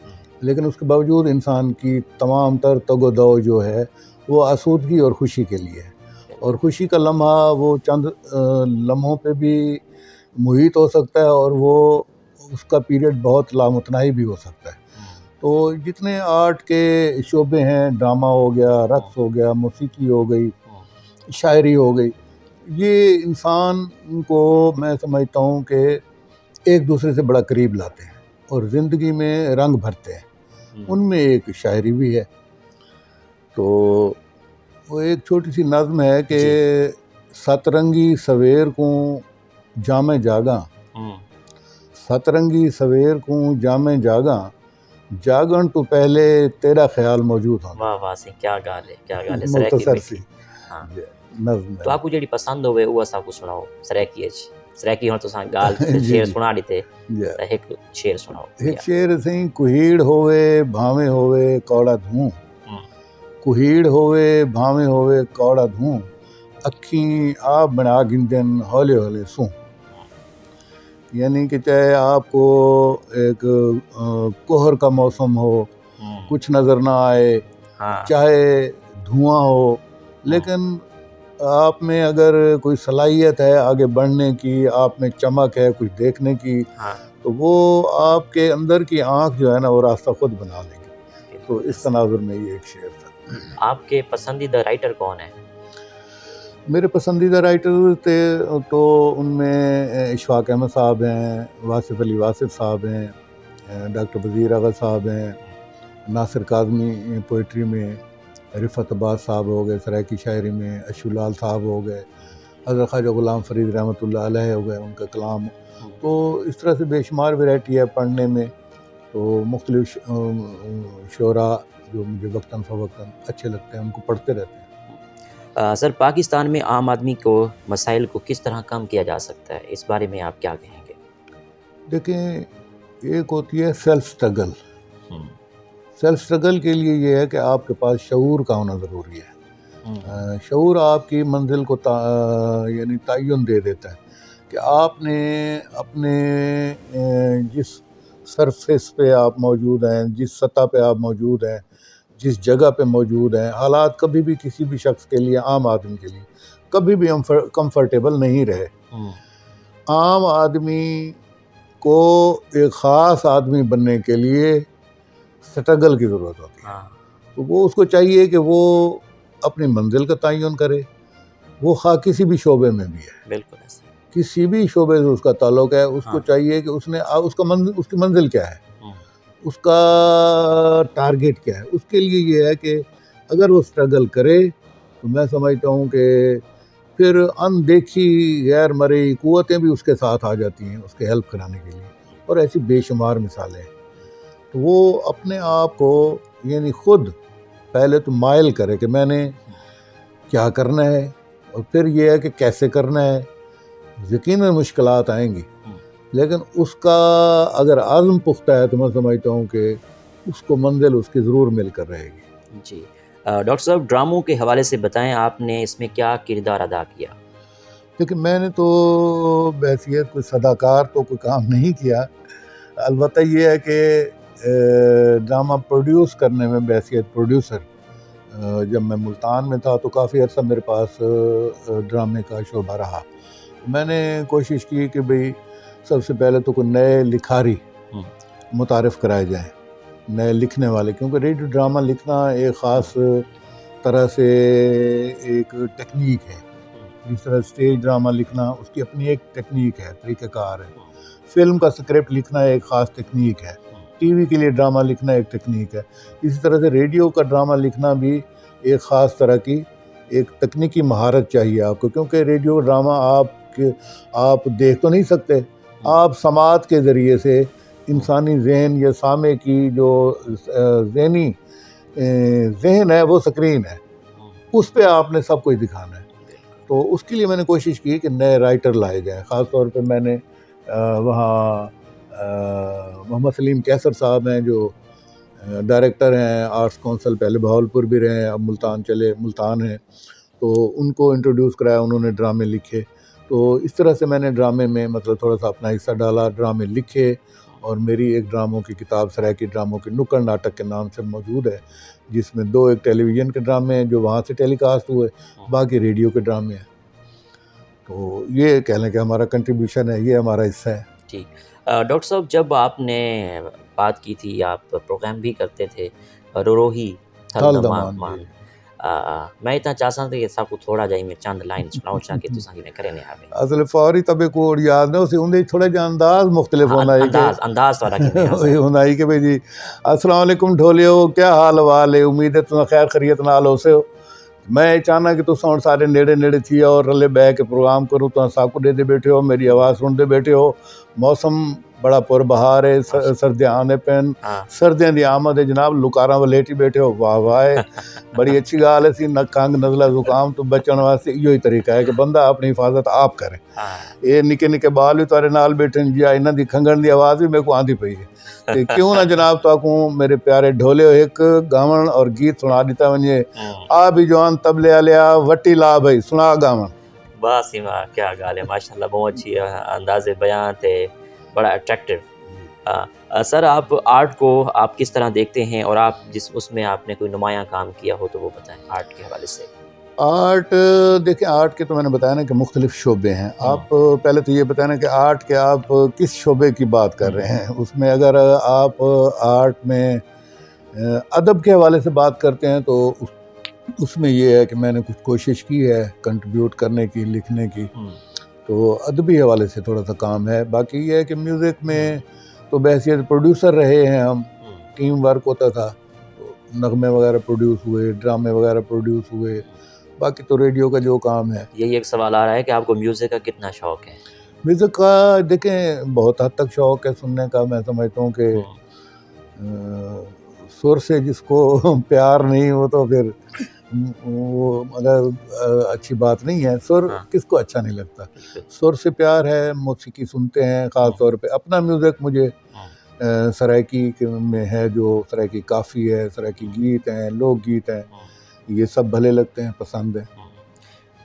لیکن اس کے باوجود انسان کی تمام تر تگ و دو جو ہے وہ آسودگی اور خوشی کے لیے ہے، اور خوشی کا لمحہ وہ چند لمحوں پہ بھی محیط ہو سکتا ہے، اور وہ اس کا پیریڈ بہت لامتناہی بھی ہو سکتا ہے۔ تو جتنے آرٹ کے شعبے ہیں، ڈرامہ ہو گیا، رقص ہو گیا، موسیقی ہو گئی، شاعری ہو گئی، یہ انسان کو میں سمجھتا ہوں کہ ایک دوسرے سے بڑا قریب لاتے ہیں۔ اور زندگی میں رنگ بھرتے ہیں، ان میں ایک شاعری بھی ہے۔ تو وہ ایک چھوٹی سی نظم ہے کہ سترنگی سویر کو جامع جاگاں، سترنگی سویر کو جامع جاگاں، جاگن تو پہلے تیرا خیال موجود ہونا۔ واہ واہ سی کیا گال ہے، کیا گال ہے، مختصر سی نظم تو ہے۔ آپ کو جڑی پسند ہوئے وہ اسا کو سناؤ سریکی اچ، سریکی ہوں تو سان گال شعر سنا دیتے تو ایک شعر سناؤ۔ ایک شعر سیں کوہیڑ ہوئے بھاویں ہوئے کوڑا دھوں، کوہیڑ ہوئے بھاویں ہوئے کوڑا دھوں، اکھیں آپ بنا گندن ہولے ہولے سوں۔ یعنی کہ چاہے آپ کو ایک کوہر کا موسم ہو، کچھ نظر نہ آئے، چاہے دھواں ہو، لیکن آپ میں اگر کوئی صلاحیت ہے آگے بڑھنے کی، آپ میں چمک ہے کچھ دیکھنے کی، تو وہ آپ کے اندر کی آنکھ جو ہے نا وہ راستہ خود بنا لے گی۔ تو اس تناظر میں یہ ایک شعر تھا۔ آپ کے پسندیدہ رائٹر کون ہیں؟ میرے پسندیدہ رائٹر تھے تو ان میں اشفاق احمد صاحب ہیں، واصف علی واصف صاحب ہیں، ڈاکٹر وزیر اغا صاحب ہیں، ناصر کاظمی پوئٹری میں، رفعت عباس صاحب ہو گئے سرائکی شاعری میں، اشو لال صاحب ہو گئے، حضرت خواجہ غلام فرید رحمۃ اللہ علیہ ہو گئے، ان کا کلام۔ تو اس طرح سے بے شمار ویرائٹی ہے پڑھنے میں، تو مختلف شعراء جو مجھے وقتاً فوقتاً اچھے لگتے ہیں ان کو پڑھتے رہتے ہیں۔ سر پاکستان میں عام آدمی کو مسائل کو کس طرح کم کیا جا سکتا ہے، اس بارے میں آپ کیا کہیں گے؟ دیکھیں، ایک ہوتی ہے سیلف سٹرگل۔ سیلف سٹرگل کے لیے یہ ہے کہ آپ کے پاس شعور کا ہونا ضروری ہے۔ شعور آپ کی منزل کو یعنی تعین دے دیتا ہے کہ آپ نے اپنے جس سرفیس پہ آپ موجود ہیں، جس سطح پہ آپ موجود ہیں، جس جگہ پہ موجود ہیں، حالات کبھی بھی کسی بھی شخص کے لیے، عام آدمی کے لیے کبھی بھی کمفرٹیبل نہیں رہے۔ عام آدمی کو ایک خاص آدمی بننے کے لیے سٹرگل کی ضرورت ہوتی ہے۔ تو وہ اس کو چاہیے کہ وہ اپنی منزل کا تعین کرے، وہ خواہ کسی بھی شعبے میں بھی ہے، بالکل ایسا کسی بھی شعبے سے اس کا تعلق ہے، اس کو چاہیے کہ اس کی منزل کیا ہے، اس کا ٹارگٹ کیا ہے۔ اس کے لیے یہ ہے کہ اگر وہ سٹرگل کرے تو میں سمجھتا ہوں کہ پھر اندیکھی غیر مرئی قوتیں بھی اس کے ساتھ آ جاتی ہیں اس کے ہیلپ کرانے کے لیے، اور ایسی بے شمار مثالیں ہیں۔ تو وہ اپنے آپ کو یعنی خود پہلے تو مائل کرے کہ میں نے کیا کرنا ہے، اور پھر یہ ہے کہ کیسے کرنا ہے۔ یقیناً مشکلات آئیں گی، لیکن اس کا اگر عزم پختہ ہے تو میں سمجھتا ہوں کہ اس کو منزل اس کی ضرور مل کر رہے گی۔ جی ڈاکٹر صاحب، ڈراموں کے حوالے سے بتائیں، آپ نے اس میں کیا کردار ادا کیا؟ لیکن میں نے تو بحیثیت کوئی صداکار تو کوئی کام نہیں کیا، البتہ یہ ہے کہ ڈرامہ پروڈیوس کرنے میں بحیثیت پروڈیوسر جب میں ملتان میں تھا تو کافی عرصہ میرے پاس ڈرامے کا شعبہ رہا۔ میں نے کوشش کی کہ بھئی سب سے پہلے تو کوئی نئے لکھاری متعارف کرائے جائیں، نئے لکھنے والے، کیونکہ ریڈیو ڈرامہ لکھنا ایک خاص طرح سے ایک ٹیکنیک ہے۔ جس طرح اسٹیج ڈرامہ لکھنا اس کی اپنی ایک ٹیکنیک ہے، طریقہ کار ہے۔ فلم کا سکرپٹ لکھنا ایک خاص ٹیکنیک ہے، ٹی وی کے لیے ڈرامہ لکھنا ایک ٹیکنیک ہے۔ اسی طرح سے ریڈیو کا ڈرامہ لکھنا بھی ایک خاص طرح کی ایک تکنیکی مہارت چاہیے آپ کو، کیونکہ ریڈیو ڈرامہ آپ دیکھ تو نہیں سکتے، آپ سماعت کے ذریعے سے انسانی ذہن یا سامع کی جو ذہنی ذہن ہے وہ سکرین ہے، اس پہ آپ نے سب کچھ دکھانا ہے۔ تو اس کے لیے میں نے کوشش کی کہ نئے رائٹر لائے جائیں۔ خاص طور پہ میں نے وہاں محمد سلیم کیسر صاحب ہیں جو ڈائریکٹر ہیں آرٹس کونسل، پہلے بہاولپور بھی رہے ہیں، اب ملتان ہیں، تو ان کو انٹروڈیوس کرایا، انہوں نے ڈرامے لکھے۔ تو اس طرح سے میں نے ڈرامے میں مطلب تھوڑا سا اپنا حصہ ڈالا، ڈرامے لکھے، اور میری ایک ڈراموں کی کتاب سرائکی ڈراموں کے نکڑ ناٹک کے نام سے موجود ہے، جس میں 2 ایک ٹیلی ویژن کے ڈرامے ہیں جو وہاں سے ٹیلی کاسٹ ہوئے، باقی ریڈیو کے ڈرامے ہیں۔ تو یہ کہہ لیں کہ ہمارا کنٹریبیوشن ہے، یہ ہمارا حصہ ہے۔ ٹھیک ڈاکٹر صاحب، جب آپ نے بات کی تھی، آپ پروگرام بھی کرتے تھے روروہی تھل دمان، میں اتنا چاہتا کہ سب کو تھوڑا جائی میں چند لائن سناؤ کہ تساں کی کرنے آویں اصل فوری تبے کو یاد نہ اسی اندے تھوڑا جا انداز مختلف ہونا ہے کہ انداز تھوڑا کہ ہونا ہے کہ بھئی جی السلام علیکم ڈھولیو کیا حال وال ہے امید ہے تساں خیر خیریت نال ہو سے ہو میں چاہنا کہ تساں ہن سارے نیڑے نیڑے تھی اور رلے بہ کے پروگرام کرو تو ساکو دے بیٹھے ہو میری آواز سن دے بیٹھے ہو موسم بڑا پر بہار ہے سردیاں آنے پین سردیاں دی آمد ہے جناب لکاراں ولیٹی بیٹھے ہو واہ واہ بڑی اچھی گال ہے سی نہ کھنگ نزلہ زکام تو بچن واسطے یہی طریقہ ہے کہ بندہ اپنی حفاظت آپ کرے یہ نکے نکے بال بھی تارے نال بیٹھے جی انہاں دی کھنگن دی آواز بھی میرے کو آندی پئی ہے کیوں نہ جناب تاکوں میرے پیارے ڈھولے ایک گاون اور گیت سنا دیتا ونجے آ بھی جوان تبلے آلیا وٹی لا بھئی سنا گاون بس ماں کیا گال ہے ماشاءاللہ بہت اچھی انداز بیان تھے بڑا اٹریکٹیو سر آپ آرٹ کو آپ کس طرح دیکھتے ہیں اور آپ جس اس میں آپ نے کوئی نمایاں کام کیا ہو تو وہ بتائیں آرٹ کے حوالے سے آرٹ دیکھیں آرٹ کے تو میں نے بتایا نا کہ مختلف شعبے ہیں آپ پہلے تو یہ بتایا نا کہ آرٹ کے آپ کس شعبے کی بات کر رہے ہیں اس میں اگر آپ آرٹ میں ادب کے حوالے سے بات کرتے ہیں تو اس میں یہ ہے کہ میں نے کچھ کوشش کی ہے کنٹریبیوٹ کرنے کی لکھنے کی تو ادبی حوالے سے تھوڑا سا کام ہے باقی یہ ہے کہ میوزک میں تو بحیثیت پروڈیوسر رہے ہیں ہم ٹیم ورک ہوتا تھا نغمے وغیرہ پروڈیوس ہوئے ڈرامے وغیرہ پروڈیوس ہوئے باقی تو ریڈیو کا جو کام ہے یہی ایک سوال آ رہا ہے کہ آپ کو میوزک کا کتنا شوق ہے میوزک کا دیکھیں بہت حد تک شوق ہے سننے کا میں سمجھتا ہوں کہ سر سے جس کو پیار نہیں ہو تو پھر وہ اگر اچھی بات نہیں ہے سر کس کو اچھا نہیں لگتا سر سے پیار ہے موسیقی سنتے ہیں خاص طور پہ اپنا میوزک مجھے سرائکی میں ہے جو سرائکی کافی ہے سرائکی گیت ہیں لوک گیت ہیں یہ سب بھلے لگتے ہیں پسند ہیں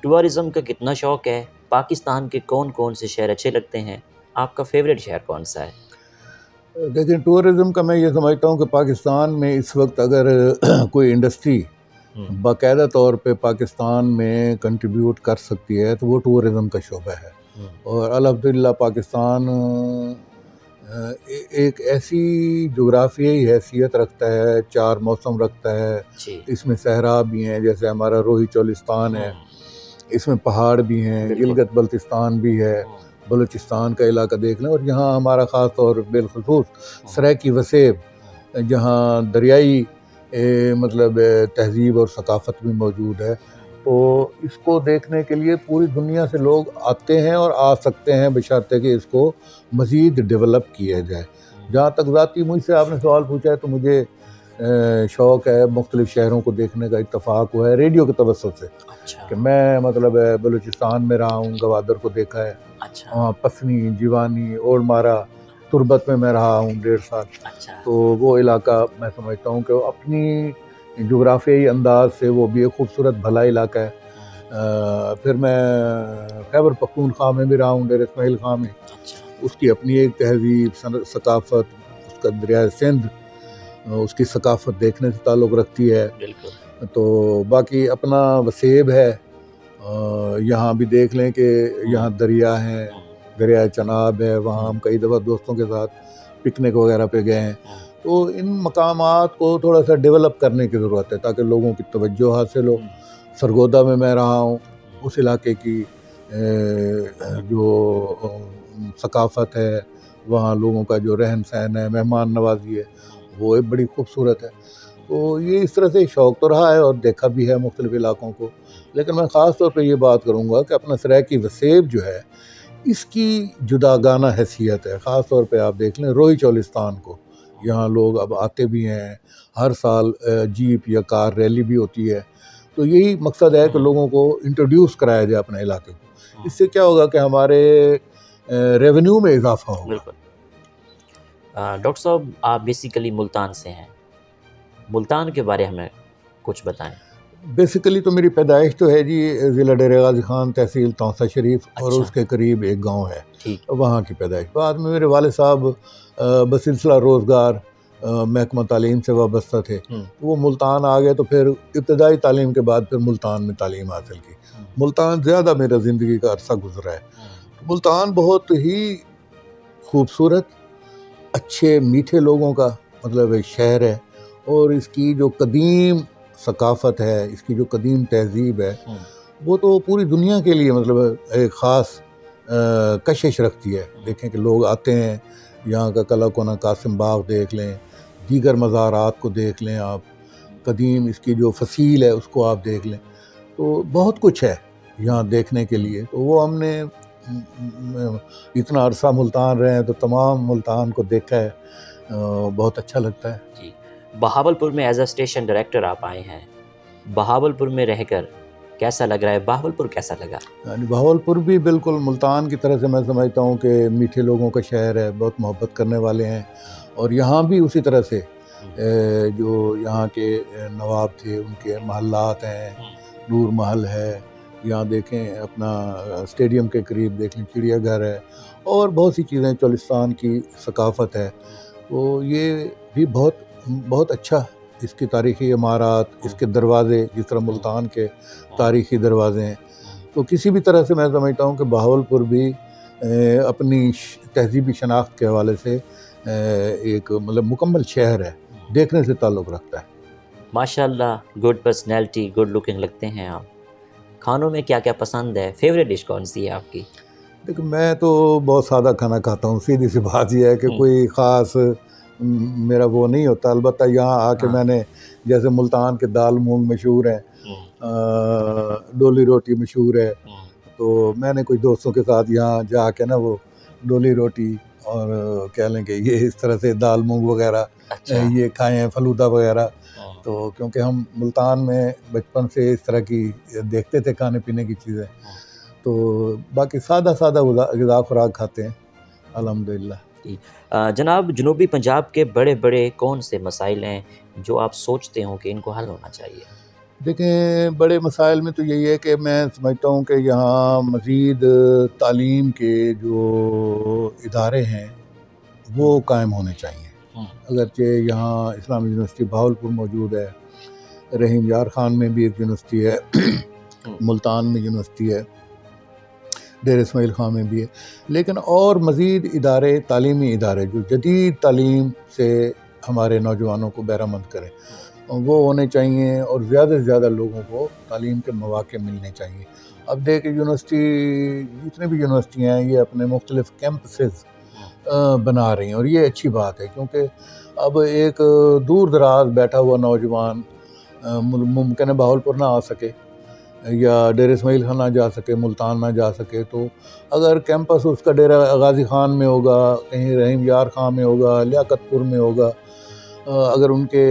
ٹورزم کا کتنا شوق ہے پاکستان کے کون کون سے شہر اچھے لگتے ہیں آپ کا فیوریٹ شہر کون سا ہے دیکھیں ٹورزم کا میں یہ سمجھتا ہوں کہ پاکستان میں اس وقت اگر کوئی انڈسٹری باقاعدہ طور پہ پاکستان میں کنٹریبیوٹ کر سکتی ہے تو وہ ٹورزم کا شعبہ ہے اور الحمدللہ پاکستان ایک ایسی جغرافیائی حیثیت رکھتا ہے 4 موسم رکھتا ہے اس میں صحرا بھی ہیں جیسے ہمارا روہی چولستان ہے اس میں پہاڑ بھی ہیں گلگت بلتستان بھی ہے بلوچستان کا علاقہ دیکھ لیں اور یہاں ہمارا خاص طور بالخصوص سرائکی وسیب جہاں دریائی مطلب تہذیب اور ثقافت بھی موجود ہے تو اس کو دیکھنے کے لیے پوری دنیا سے لوگ آتے ہیں اور آ سکتے ہیں بشرطے کہ اس کو مزید ڈیولپ کیا جائے جہاں تک ذاتی مجھ سے آپ نے سوال پوچھا ہے تو مجھے شوق ہے مختلف شہروں کو دیکھنے کا اتفاق ہوا ہے ریڈیو کے توسط سے کہ میں مطلب بلوچستان میں رہا ہوں گوادر کو دیکھا ہے وہاں پسنی جیوانی اولڈ مارا تربت میں رہا ہوں 1.5 سال تو وہ علاقہ میں سمجھتا ہوں کہ اپنی جغرافیائی انداز سے وہ بھی ایک خوبصورت بھلا علاقہ ہے پھر میں خیبر پختونخوا میں بھی رہا ہوں ڈیر اسماعیل خاں میں اس کی اپنی ایک تہذیب ثقافت اس کا دریائے سندھ اس کی ثقافت دیکھنے سے تعلق رکھتی ہے تو باقی اپنا وسیب ہے یہاں بھی دیکھ لیں کہ یہاں دریا ہیں دریائے چناب ہے وہاں ہم کئی دفعہ دوستوں کے ساتھ پکنک وغیرہ پہ گئے ہیں تو ان مقامات کو تھوڑا سا ڈیولپ کرنے کی ضرورت ہے تاکہ لوگوں کی توجہ حاصل ہو سرگودا میں رہا ہوں اس علاقے کی جو ثقافت ہے وہاں لوگوں کا جو رہن سہن ہے مہمان نوازی ہے وہ ایک بڑی خوبصورت ہے تو یہ اس طرح سے شوق تو رہا ہے اور دیکھا بھی ہے مختلف علاقوں کو لیکن میں خاص طور پہ یہ بات کروں گا کہ اپنا سرائکی وسیب جو ہے اس کی جداگانہ حیثیت ہے خاص طور پہ آپ دیکھ لیں روہی چولستان کو یہاں لوگ اب آتے بھی ہیں ہر سال جیپ یا کار ریلی بھی ہوتی ہے تو یہی مقصد ہے کہ لوگوں کو انٹروڈیوس کرایا جائے اپنے علاقے کو اس سے کیا ہوگا کہ ہمارے ریونیو میں اضافہ ہوگا بالکل ڈاکٹر صاحب آپ بیسیکلی ملتان سے ہیں ملتان کے بارے ہمیں کچھ بتائیں بیسیکلی تو میری پیدائش تو ہے جی ضلع ڈیرہ غازی خان تحصیل توسہ شریف اور اس کے قریب ایک گاؤں ہے وہاں کی پیدائش بعد میں میرے والد صاحب بسلسلہ روزگار محکمہ تعلیم سے وابستہ تھے وہ ملتان آ گئے تو پھر ابتدائی تعلیم کے بعد پھر ملتان میں تعلیم حاصل کی ملتان زیادہ میرا زندگی کا عرصہ گزرا ہے ملتان بہت ہی خوبصورت اچھے میٹھے لوگوں کا مطلب ایک شہر ہے اور اس کی جو قدیم ثقافت ہے، اس کی جو قدیم تہذیب ہے، وہ تو پوری دنیا کے لیے مطلب ایک خاص کشش رکھتی ہے۔ دیکھیں کہ لوگ آتے ہیں، یہاں کا قلعہ کونا قاسم باغ دیکھ لیں، دیگر مزارات کو دیکھ لیں آپ، قدیم اس کی جو فصیل ہے اس کو آپ دیکھ لیں، تو بہت کچھ ہے یہاں دیکھنے کے لیے۔ تو وہ ہم نے اتنا عرصہ ملتان رہے ہیں تو تمام ملتان کو دیکھا ہے، بہت اچھا لگتا ہے۔ جی، بہاولپور میں ایز اے اسٹیشن ڈائریکٹر آپ آئے ہیں، بہاولپور میں رہ کر کیسا لگ رہا ہے؟ بہاولپور کیسا لگا؟ یعنی بہاولپور بھی بالکل ملتان کی طرح سے میں سمجھتا ہوں کہ میٹھے لوگوں کا شہر ہے، بہت محبت کرنے والے ہیں، اور یہاں بھی اسی طرح سے جو یہاں کے نواب تھے ان کے محلات ہیں، نور محل ہے، یہاں دیکھیں اپنا اسٹیڈیم کے قریب دیکھ لیں چڑیا گھر ہے، اور بہت سی چیزیں، چولستان کی ثقافت ہے، تو یہ بھی بہت اچھا، اس کی تاریخی عمارات، اس کے دروازے، جس طرح ملتان کے تاریخی دروازے ہیں، تو کسی بھی طرح سے میں سمجھتا ہوں کہ بہاولپور بھی اپنی تہذیبی شناخت کے حوالے سے ایک مطلب مکمل شہر ہے، دیکھنے سے تعلق رکھتا ہے۔ ماشاء اللہ، گڈ پرسنالٹی، گڈ لکنگ لگتے ہیں آپ۔ کھانوں میں کیا کیا پسند ہے؟ فیوریٹ ڈش کون سی ہے آپ کی؟ دیکھیں میں تو بہت سادہ کھانا کھاتا ہوں، سیدھی سی بات یہ ہے کہ کوئی خاص میرا وہ نہیں ہوتا، البتہ یہاں آ کے میں نے جیسے ملتان کے دال مونگ مشہور ہیں، ڈولی روٹی مشہور ہے، تو میں نے کچھ دوستوں کے ساتھ یہاں جا کے نا وہ ڈولی روٹی اور کہہ لیں کہ یہ اس طرح سے دال مونگ وغیرہ یہ کھائے ہیں، فلودہ وغیرہ، تو کیونکہ ہم ملتان میں بچپن سے اس طرح کی دیکھتے تھے کھانے پینے کی چیزیں، تو باقی سادہ غذا خوراک کھاتے ہیں الحمدللہ۔ جناب، جنوبی پنجاب کے بڑے بڑے کون سے مسائل ہیں جو آپ سوچتے ہوں کہ ان کو حل ہونا چاہیے؟ دیکھیں بڑے مسائل میں تو یہی ہے کہ میں سمجھتا ہوں کہ یہاں مزید تعلیم کے جو ادارے ہیں وہ قائم ہونے چاہیے۔ اگرچہ یہاں اسلامی یونیورسٹی بہاولپور موجود ہے، رحیم یار خان میں بھی ایک یونیورسٹی ہے، ملتان میں یونیورسٹی ہے، ڈیر اسماعیل خان میں بھی ہے، لیکن اور مزید ادارے، تعلیمی ادارے جو جدید تعلیم سے ہمارے نوجوانوں کو بہرہ مند کریں وہ ہونے چاہیے، اور زیادہ سے زیادہ لوگوں کو تعلیم کے مواقع ملنے چاہیے۔ اب دیکھیں یونیورسٹی، جتنے بھی یونیورسٹیاں ہیں یہ اپنے مختلف کیمپسز بنا رہی ہیں، اور یہ اچھی بات ہے، کیونکہ اب ایک دور دراز بیٹھا ہوا نوجوان ممکن ہے بہاولپور نہ آ سکے، یا ڈیر اسماعیل خان نہ جا سکے، ملتان نہ جا سکے، تو اگر کیمپس اس کا ڈیرہ غازی خان میں ہوگا، کہیں رحیم یار خان میں ہوگا، لیاقت پور میں ہوگا، اگر ان کے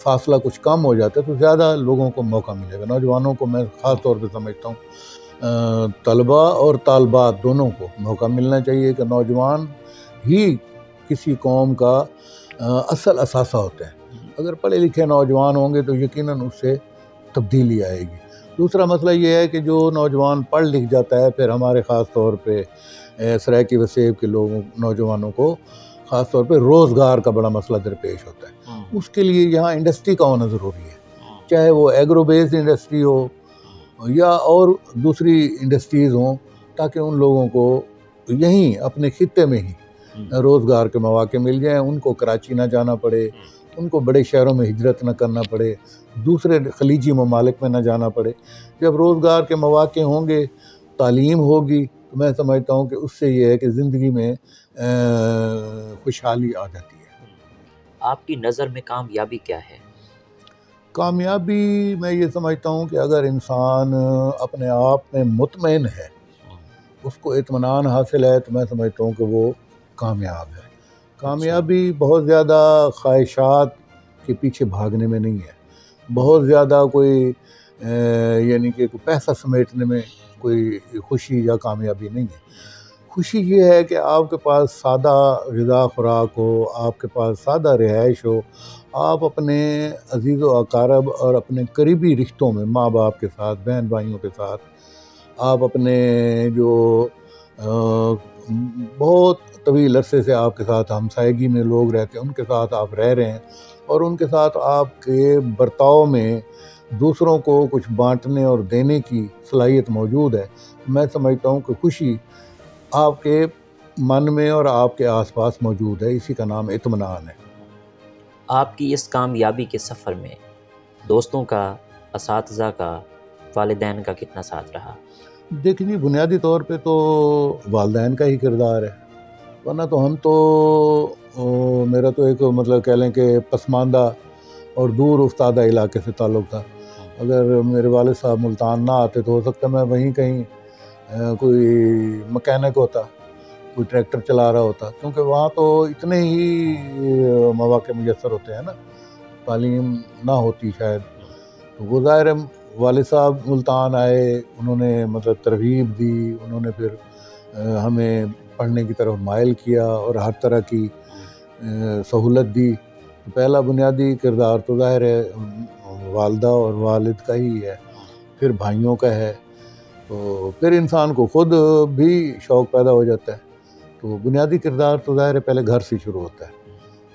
فاصلہ کچھ کم ہو جاتا ہے تو زیادہ لوگوں کو موقع ملے گا۔ نوجوانوں کو میں خاص طور پہ سمجھتا ہوں، طلباء اور طالبات دونوں کو موقع ملنا چاہیے، کہ نوجوان ہی کسی قوم کا اصل اثاثہ ہوتے ہیں۔ اگر پڑھے لکھے نوجوان ہوں گے تو یقیناً اس سے تبدیلی آئے گی۔ دوسرا مسئلہ یہ ہے کہ جو نوجوان پڑھ لکھ جاتا ہے، پھر ہمارے خاص طور پہ سرائیکی وسیب کے نوجوانوں کو خاص طور پہ روزگار کا بڑا مسئلہ درپیش ہوتا ہے۔ اس کے لیے یہاں انڈسٹری کا ہونا ضروری ہے، چاہے وہ ایگرو بیسڈ انڈسٹری ہو یا اور دوسری انڈسٹریز ہوں، تاکہ ان لوگوں کو یہیں اپنے خطے میں ہی روزگار کے مواقع مل جائیں، ان کو کراچی نہ جانا پڑے، ان کو بڑے شہروں میں ہجرت نہ کرنا پڑے، دوسرے خلیجی ممالک میں نہ جانا پڑے۔ جب روزگار کے مواقع ہوں گے، تعلیم ہوگی، تو میں سمجھتا ہوں کہ اس سے یہ ہے کہ زندگی میں خوشحالی آ جاتی ہے۔ آپ کی نظر میں کامیابی کیا ہے؟ کامیابی میں یہ سمجھتا ہوں کہ اگر انسان اپنے آپ میں مطمئن ہے، اس کو اطمینان حاصل ہے، تو میں سمجھتا ہوں کہ وہ کامیاب ہے۔ کامیابی بہت زیادہ خواہشات کے پیچھے بھاگنے میں نہیں ہے، بہت زیادہ کوئی یعنی کہ پیسہ سمیٹنے میں کوئی خوشی یا کامیابی نہیں ہے۔ خوشی یہ ہے کہ آپ کے پاس سادہ غذا خوراک ہو، آپ کے پاس سادہ رہائش ہو، آپ اپنے عزیز و اقارب اور اپنے قریبی رشتوں میں، ماں باپ کے ساتھ، بہن بھائیوں کے ساتھ، آپ اپنے جو بہت طویل عرصے سے آپ کے ساتھ ہمسائیگی میں لوگ رہتے ہیں، ان کے ساتھ آپ رہ رہے ہیں، اور ان کے ساتھ آپ کے برتاؤ میں دوسروں کو کچھ بانٹنے اور دینے کی صلاحیت موجود ہے، میں سمجھتا ہوں کہ خوشی آپ کے من میں اور آپ کے آس پاس موجود ہے، اسی کا نام اطمینان ہے۔ آپ کی اس کامیابی کے سفر میں دوستوں کا، اساتذہ کا، والدین کا کتنا ساتھ رہا؟ دیکھیں جی، بنیادی طور پہ تو والدین کا ہی کردار ہے، ورنہ تو ہم تو میرا تو ایک مطلب کہہ لیں کہ پسماندہ اور دور افتادہ علاقے سے تعلق تھا. اگر میرے والد صاحب ملتان نہ آتے تو ہو سکتا میں وہیں کہیں کوئی مکینک ہوتا، کوئی ٹریکٹر چلا رہا ہوتا، کیونکہ وہاں تو اتنے ہی مواقع میسر ہوتے ہیں نا، تعلیم نہ ہوتی شاید. تو وہ ظاہر ہے والد صاحب ملتان آئے، انہوں نے مطلب ترغیب دی، انہوں نے پھر ہمیں پڑھنے کی طرف مائل کیا اور ہر طرح کی سہولت دی. پہلا بنیادی کردار تو ظاہر ہے والدہ اور والد کا ہی ہے، پھر بھائیوں کا ہے، تو پھر انسان کو خود بھی شوق پیدا ہو جاتا ہے. تو بنیادی کردار تو ظاہر ہے پہلے گھر سے شروع ہوتا ہے،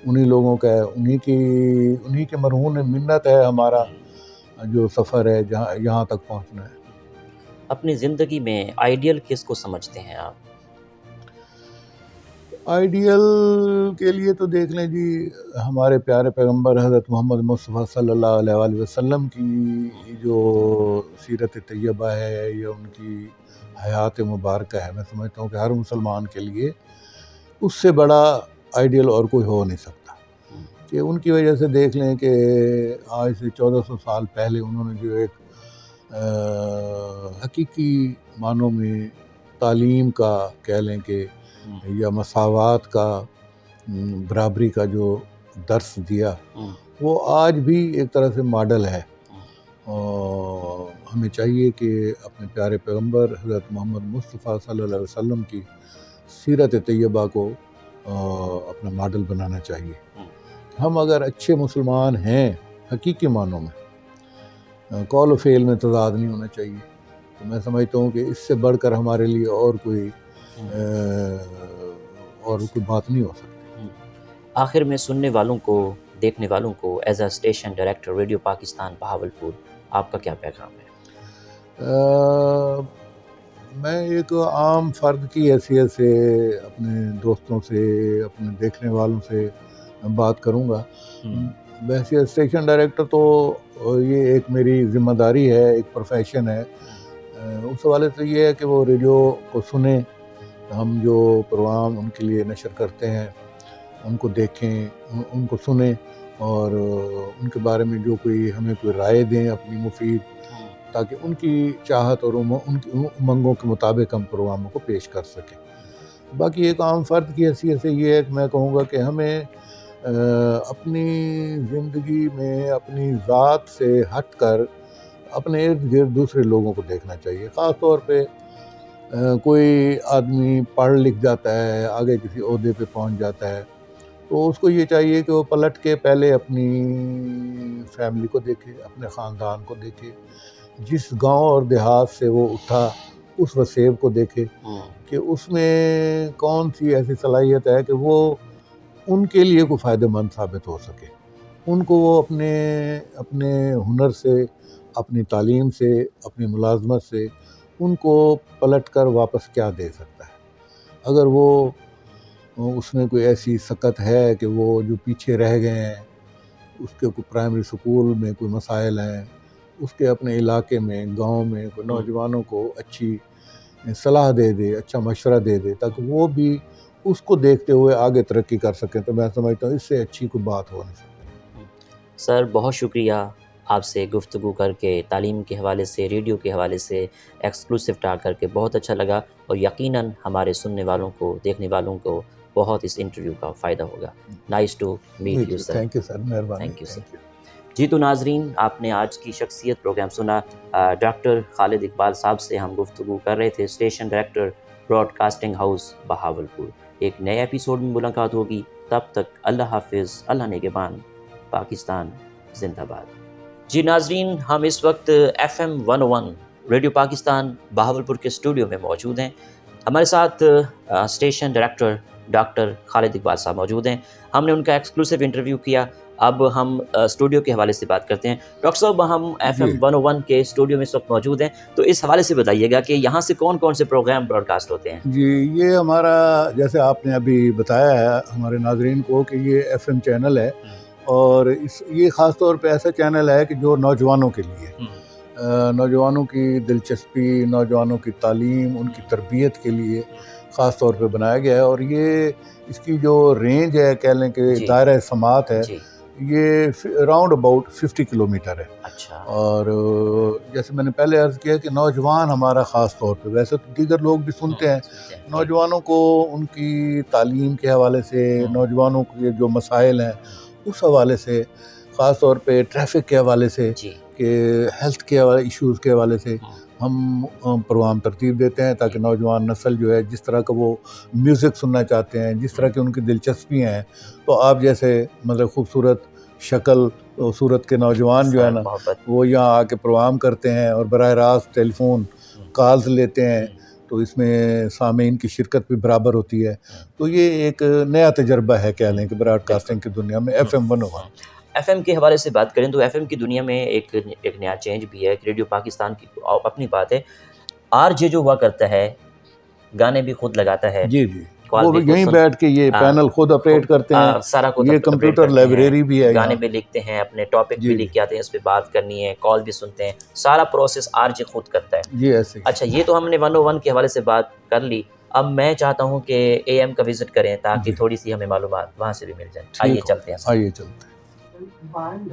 انہی لوگوں کا ہے، انہی کے مرہون منت ہے ہمارا جو سفر ہے جہاں یہاں تک پہنچنا ہے. اپنی زندگی میں آئیڈیل کس کو سمجھتے ہیں آپ؟ آئیڈیل کے لیے تو دیکھ لیں جی، ہمارے پیارے پیغمبر حضرت محمد مصطفیٰ صلی اللہ علیہ وآلہ وسلم کی جو سیرت طیبہ ہے یا ان کی حیات مبارکہ ہے، میں سمجھتا ہوں کہ ہر مسلمان کے لیے اس سے بڑا آئیڈیل اور کوئی ہو نہیں سکتا. کہ ان کی وجہ سے دیکھ لیں کہ آج سے 1400 سال پہلے انہوں نے جو ایک حقیقی معنوں میں تعلیم کا کہہ لیں کہ یا مساوات کا، برابری کا جو درس دیا، وہ آج بھی ایک طرح سے ماڈل ہے. اور ہمیں چاہیے کہ اپنے پیارے پیغمبر حضرت محمد مصطفیٰ صلی اللہ علیہ وسلم کی سیرت طیبہ کو اپنا ماڈل بنانا چاہیے. ہم اگر اچھے مسلمان ہیں حقیقی معنوں میں، قول و فعل میں تضاد نہیں ہونا چاہیے. تو میں سمجھتا ہوں کہ اس سے بڑھ کر ہمارے لیے اور کوئی بات نہیں ہو سکتی. آخر میں سننے والوں کو، دیکھنے والوں کو as a station director radio Pakistan Bahawalpur آپ کا کیا پیغام ہے؟ میں ایک عام فرد کی حیثیت سے اپنے دوستوں سے، اپنے دیکھنے والوں سے بات کروں گا. بحیثیت اسٹیشن ڈائریکٹر تو یہ ایک میری ذمہ داری ہے، ایک پروفیشن ہے. اس حوالے سے یہ ہے کہ وہ ریڈیو کو سنیں، ہم جو پروگرام ان کے لیے نشر کرتے ہیں ان کو دیکھیں، ان کو سنیں، اور ان کے بارے میں جو کوئی ہمیں کوئی رائے دیں اپنی مفید، تاکہ ان کی چاہت اور ان کی امنگوں کے مطابق ہم پروگراموں کو پیش کر سکیں. باقی ایک عام فرد کی حیثیت سے یہ ہے کہ میں کہوں گا کہ ہمیں اپنی زندگی میں اپنی ذات سے ہٹ کر اپنے ارد گرد دوسرے لوگوں کو دیکھنا چاہیے. خاص طور پہ کوئی آدمی پڑھ لکھ جاتا ہے، آگے کسی عہدے پہ پہنچ جاتا ہے، تو اس کو یہ چاہیے کہ وہ پلٹ کے پہلے اپنی فیملی کو دیکھے، اپنے خاندان کو دیکھے، جس گاؤں اور دیہات سے وہ اٹھا اس وسیب کو دیکھے کہ اس میں کون سی ایسی صلاحیت ہے کہ وہ ان کے لیے کوئی فائدہ مند ثابت ہو سکے. ان کو وہ اپنے ہنر سے، اپنی تعلیم سے، اپنی ملازمت سے ان کو پلٹ کر واپس کیا دے سکتا ہے. اگر وہ اس میں کوئی ایسی سکت ہے کہ وہ جو پیچھے رہ گئے ہیں، اس کے کوئی پرائمری سکول میں کوئی مسائل ہیں، اس کے اپنے علاقے میں، گاؤں میں کوئی نوجوانوں کو اچھی صلاح دے دے، اچھا مشورہ دے دے، تاکہ وہ بھی اس کو دیکھتے ہوئے آگے ترقی کر سکیں، تو میں سمجھتا ہوں اس سے اچھی کوئی بات ہو نہیں سکتی. سر بہت شکریہ، آپ سے گفتگو کر کے تعلیم کے حوالے سے، ریڈیو کے حوالے سے ایکسکلوسیو ٹاک کر کے بہت اچھا لگا، اور یقیناً ہمارے سننے والوں کو، دیکھنے والوں کو بہت اس انٹرویو کا فائدہ ہوگا. Nice to meet you sir. Thank you sir, مہربانی. تھینک یو سر. جی تو ناظرین، آپ نے آج کی شخصیت پروگرام سنا. ڈاکٹر خالد اقبال صاحب سے ہم گفتگو کر رہے تھے، station director broadcasting house Bahawalpur. ایک نئے ایپیسوڈ میں ملاقات ہوگی، تب تک اللہ حافظ، اللہ نگہبان، پاکستان زندہ باد. جی ناظرین، ہم اس وقت FM 101 ریڈیو پاکستان بہاولپور کے اسٹوڈیو میں موجود ہیں. ہمارے ساتھ station director doctor Khalid Iqbal صاحب موجود ہیں. ہم نے ان کا ایکسکلوسیو انٹرویو کیا. اب ہم اسٹوڈیو کے حوالے سے بات کرتے ہیں. ڈاکٹر صاحب، ہم FM 101 کے اسٹوڈیو میں اس وقت موجود ہیں، تو اس حوالے سے بتائیے گا کہ یہاں سے کون کون سے پروگرام براڈ کاسٹ ہوتے ہیں؟ جی، یہ ہمارا جیسے آپ نے ابھی بتایا ہے ہمارے ناظرین کو کہ یہ FM چینل ہے، اور یہ خاص طور پہ ایسا چینل ہے کہ جو نوجوانوں کے لیے، نوجوانوں کی دلچسپی، نوجوانوں کی تعلیم، ان کی تربیت کے لیے خاص طور پہ بنایا گیا ہے. اور یہ اس کی جو رینج ہے، کہہ لیں کہ دائرہ سماعت ہے، یہ راؤنڈ اباؤٹ 50 کلومیٹر ہے. اچھا. اور جیسے میں نے پہلے عرض کیا کہ نوجوان ہمارا خاص طور پہ، ویسے تو دیگر لوگ بھی سنتے ہیں، نوجوانوں کو ان کی تعلیم کے حوالے سے، نوجوانوں کے جو مسائل ہیں اس حوالے سے، خاص طور پہ ٹریفک کے حوالے سے، کہ ہیلتھ کے ایشوز کے حوالے سے ہم پروگرام ترتیب دیتے ہیں، تاکہ نوجوان نسل جو ہے جس طرح کا وہ میوزک سننا چاہتے ہیں، جس طرح کی ان کی دلچسپیاں ہیں، تو آپ جیسے مطلب خوبصورت شکل صورت کے نوجوان جو ہے نا، وہ یہاں آ کے پروگرام کرتے ہیں اور براہ راست ٹیلی فون کالز لیتے ہیں، تو اس میں سامعین کی شرکت بھی برابر ہوتی ہے. تو یہ ایک نیا تجربہ ہے کہہ لیں کہ براڈ کاسٹنگ کی دنیا میں FM 101. ایف ایم کے حوالے سے بات کریں تو ایف ایم کی دنیا میں ایک نیا چینج بھی ہے. ریڈیو پاکستان کی اپنی بات ہے، RJ جو ہوا کرتا ہے گانے بھی خود لگاتا ہے. جی وہ یہیں بیٹھ کے یہ پینل خود آپریٹ کرتے ہیں، سارا خود، یہ کمپیوٹر لائبریری بھی ہے، گانے بھی لکھتے ہیں، اپنے ٹاپک بھی لکھ کے آتے ہیں، اس پہ بات کرنی ہے، کال بھی سنتے ہیں، سارا پروسیس RJ خود کرتا ہے. جی ایسے. اچھا، یہ تو ہم نے 101 کے حوالے سے بات کر لی. اب میں چاہتا ہوں کہ AM کا وزٹ کریں تاکہ تھوڑی سی ہمیں معلومات وہاں سے بھی مل جائیں. آئیے چلتے ہیں. آئیے چلتے ہیں.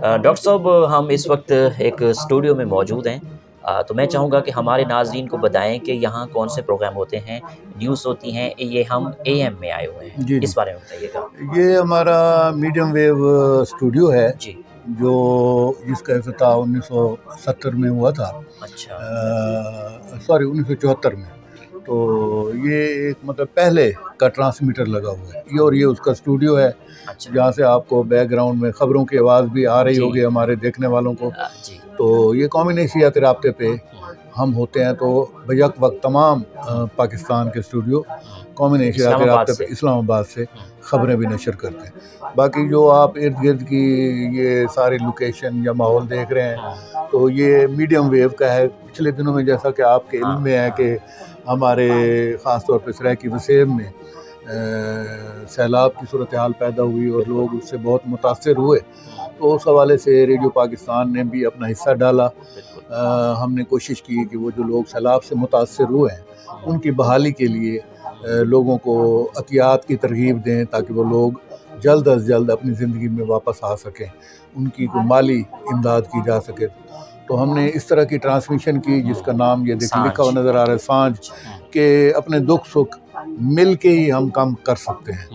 ڈاکٹر صاحب، ہم اس وقت ایک اسٹوڈیو میں موجود ہیں، تو میں چاہوں گا کہ ہمارے ناظرین کو بتائیں کہ یہاں کون سے پروگرام ہوتے ہیں، نیوز ہوتی ہیں، یہ ہم AM میں آئے ہوئے ہیں. جی اس بارے میں بتائیے گا. یہ ہمارا میڈیم ویو اسٹوڈیو ہے جو جس کا افتتاح 1970 میں ہوا تھا. اچھا. 1974 میں. تو یہ ایک مطلب پہلے کا ٹرانسمیٹر لگا ہوا ہے، اور یہ اس کا اسٹوڈیو ہے جہاں سے آپ کو بیک گراؤنڈ میں خبروں کی آواز بھی آ رہی ہوگی ہمارے دیکھنے والوں کو. تو یہ قومی نشریاتی رابطے پہ ہم ہوتے ہیں، تو بیک وقت تمام پاکستان کے اسٹوڈیو قومی نشریاتی رابطے پہ اسلام آباد سے خبریں بھی نشر کرتے ہیں. باقی جو آپ ارد گرد کی یہ ساری لوکیشن یا ماحول دیکھ رہے ہیں، تو یہ میڈیم ویو کا ہے. پچھلے دنوں میں جیسا کہ آپ کے علم میں ہے کہ ہمارے خاص طور پہ سرائیکی وسیم میں سیلاب کی صورتحال پیدا ہوئی اور لوگ اس سے بہت متاثر ہوئے، تو اس حوالے سے ریڈیو پاکستان نے بھی اپنا حصہ ڈالا. ہم نے کوشش کی کہ وہ جو لوگ سیلاب سے متاثر ہوئے ہیں ان کی بحالی کے لیے لوگوں کو عطیات کی ترغیب دیں، تاکہ وہ لوگ جلد از جلد اپنی زندگی میں واپس آ سکیں، ان کی مالی امداد کی جا سکے. تو ہم نے اس طرح کی ٹرانسمیشن کی جس کا نام یہ دیکھ لکھا ہوا نظر آ رہا ہے، سانجھ، کہ اپنے دکھ سکھ مل کے ہی ہم کام کر سکتے ہیں.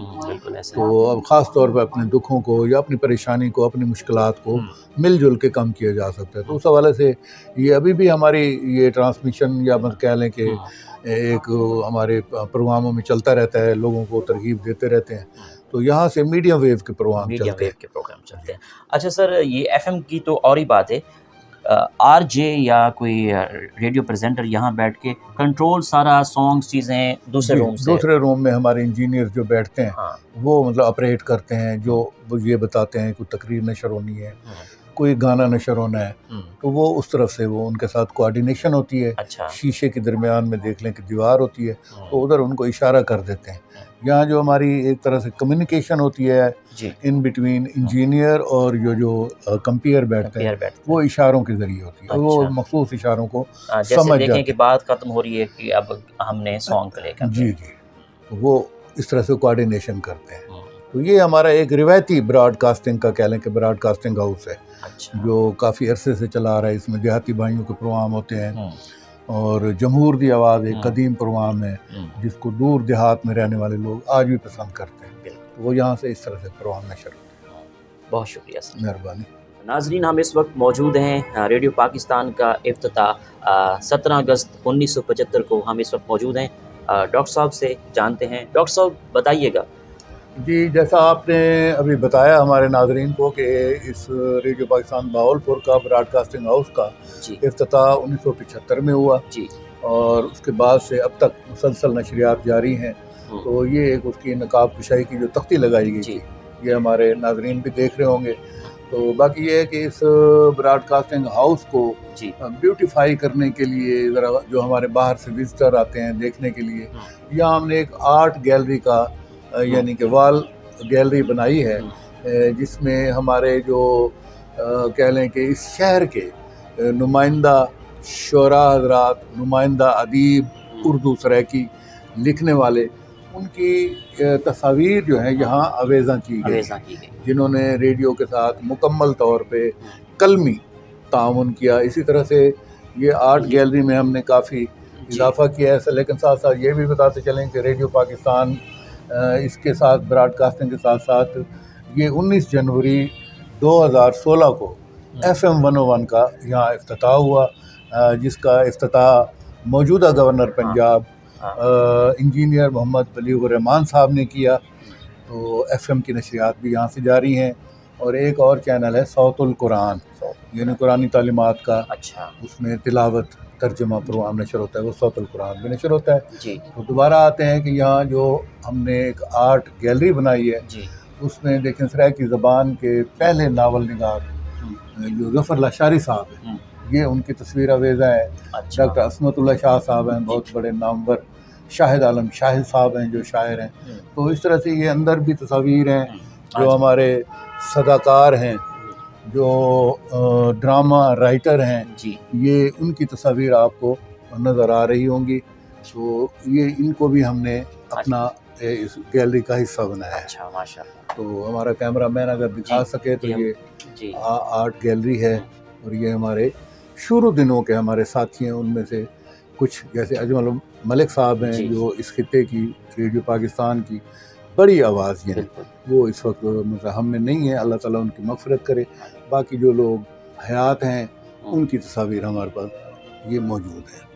تو اب خاص طور پہ اپنے دکھوں کو یا اپنی پریشانی کو، اپنی مشکلات کو مل جل کے کم کیا جا سکتا ہے. تو اس حوالے سے یہ ابھی بھی ہماری یہ ٹرانسمیشن یا کہہ لیں کہ ایک ہمارے پروگراموں میں چلتا رہتا ہے، لوگوں کو ترغیب دیتے رہتے ہیں. تو یہاں سے میڈیم ویو کے پروگرام چلتے ہیں. اچھا سر، یہ FM کی تو اور ہی بات ہے، RJ یا کوئی ریڈیو پریزنٹر یہاں بیٹھ کے کنٹرول سارا سانگز چیزیں دوسرے روم میں ہمارے انجینئر جو بیٹھتے ہیں وہ مطلب آپریٹ کرتے ہیں، جو یہ بتاتے ہیں کوئی تقریر نشر ہونی ہے، کوئی گانا نشر ہونا ہے، تو وہ اس طرف سے وہ ان کے ساتھ کوآرڈینیشن ہوتی ہے. شیشے کے درمیان میں دیکھ لیں کہ دیوار ہوتی ہے، تو ادھر ان کو اشارہ کر دیتے ہیں. یہاں جو ہماری ایک طرح سے کمیونیکیشن ہوتی ہے ان بٹوین انجینئر اور جو کمپیئر بیٹھتے ہیں، وہ اشاروں کے ذریعے ہوتی ہے. وہ مخصوص اشاروں کو سمجھ جاتے ہیں کہ بات ختم ہو رہی ہے کہ اب ہم نے سانگ پلے کرنا. جی وہ اس طرح سے کوآرڈینیشن کرتے ہیں. تو یہ ہمارا ایک روایتی براڈ کاسٹنگ کا کہہ لیں کہ براڈ کاسٹنگ ہاؤس ہے جو کافی عرصے سے چلا آ رہا ہے. اس میں دیہاتی بھائیوں کے پروگرام ہوتے ہیں، اور جمہور دی آواز ایک قدیم پروگرام ہے جس کو دور دیہات میں رہنے والے لوگ آج بھی پسند کرتے ہیں. تو وہ یہاں سے اس طرح سے پروگرام نشر ہوتے ہیں. بہت شکریہ سر، مہربانی. ناظرین، ہم اس وقت موجود ہیں ریڈیو پاکستان کا افتتاح 17 اگست 1975 کو ہم اس وقت موجود ہیں. ڈاکٹر صاحب سے جانتے ہیں. ڈاکٹر صاحب بتائیے گا. جی، جیسا آپ نے ابھی بتایا ہمارے ناظرین کو کہ اس ریڈیو پاکستان بہاولپور کا براڈ کاسٹنگ ہاؤس کا افتتاح 1975 میں ہوا، اور اس کے بعد سے اب تک مسلسل نشریات جاری ہیں. تو یہ ایک اس کی نقاب کشائی کی جو تختی لگائی گئی تھی، یہ ہمارے ناظرین بھی دیکھ رہے ہوں گے. تو باقی یہ ہے کہ اس براڈ کاسٹنگ ہاؤس کو بیوٹیفائی کرنے کے لیے ذرا جو ہمارے باہر سے وزٹر آتے ہیں دیکھنے کے لیے، یہاں ہم نے ایک آرٹ گیلری کا یعنی کہ وال گیلری بنائی ہے جس میں ہمارے جو کہہ لیں کہ اس شہر کے نمائندہ شعراء حضرات، نمائندہ ادیب اردو سرائکی لکھنے والے، ان کی تصاویر جو ہیں یہاں آویزاں کی گئی ہیں، جنہوں نے ریڈیو کے ساتھ مکمل طور پہ قلمی تعاون کیا۔ اسی طرح سے یہ آرٹ گیلری میں ہم نے کافی اضافہ کیا ہے، لیکن ساتھ ساتھ یہ بھی بتاتے چلیں کہ ریڈیو پاکستان اس کے ساتھ براڈ کاسٹنگ کے ساتھ ساتھ یہ 19 جنوری 2016 کو FM 101 کا یہاں افتتاح ہوا، جس کا افتتاح موجودہ گورنر پنجاب انجینئر محمد بلیغ الرحمان صاحب نے کیا۔ تو FM کی نشریات بھی یہاں سے جاری ہیں، اور ایک اور چینل ہے صوت القرآن، یعنی قرآنی تعلیمات کا، اس میں تلاوت ترجمہ پروگرام نشر ہوتا ہے، وہ صوت القرآن بھی نشر ہوتا ہے۔ تو دوبارہ آتے ہیں کہ یہاں جو ہم نے ایک آرٹ گیلری بنائی ہے، اس میں دیکھیں سرائکی زبان کے پہلے ناول نگار جو ظفر اللہ شاری صاحب ہیں، یہ ان کی تصویر آویزاں ہیں۔ ڈاکٹر عصمت اللہ شاہ صاحب ہیں، بہت بڑے نامور۔ شاہد عالم شاہد صاحب ہیں جو شاعر ہیں۔ تو اس طرح سے یہ اندر بھی تصاویر ہیں جو ہمارے صداکار ہیں، جو ڈرامہ رائٹر ہیں، یہ ان کی تصاویر آپ کو نظر آ رہی ہوں گی۔ تو یہ ان کو بھی ہم نے اپنا اس گیلری کا حصہ بنایا ہے۔ تو ہمارا کیمرہ مین اگر دکھا سکے تو یہ آرٹ گیلری ہے، اور یہ ہمارے شروع دنوں کے ہمارے ساتھی ہیں، ان میں سے کچھ جیسے اجمل ملک صاحب ہیں جو اس خطے کی ریڈیو پاکستان کی بڑی آواز ہیں، وہ اس وقت ہم میں نہیں ہیں، اللہ تعالیٰ ان کی مغفرت کرے۔ باقی جو لوگ حیات ہیں ان کی تصاویر ہمارے پاس یہ موجود ہیں۔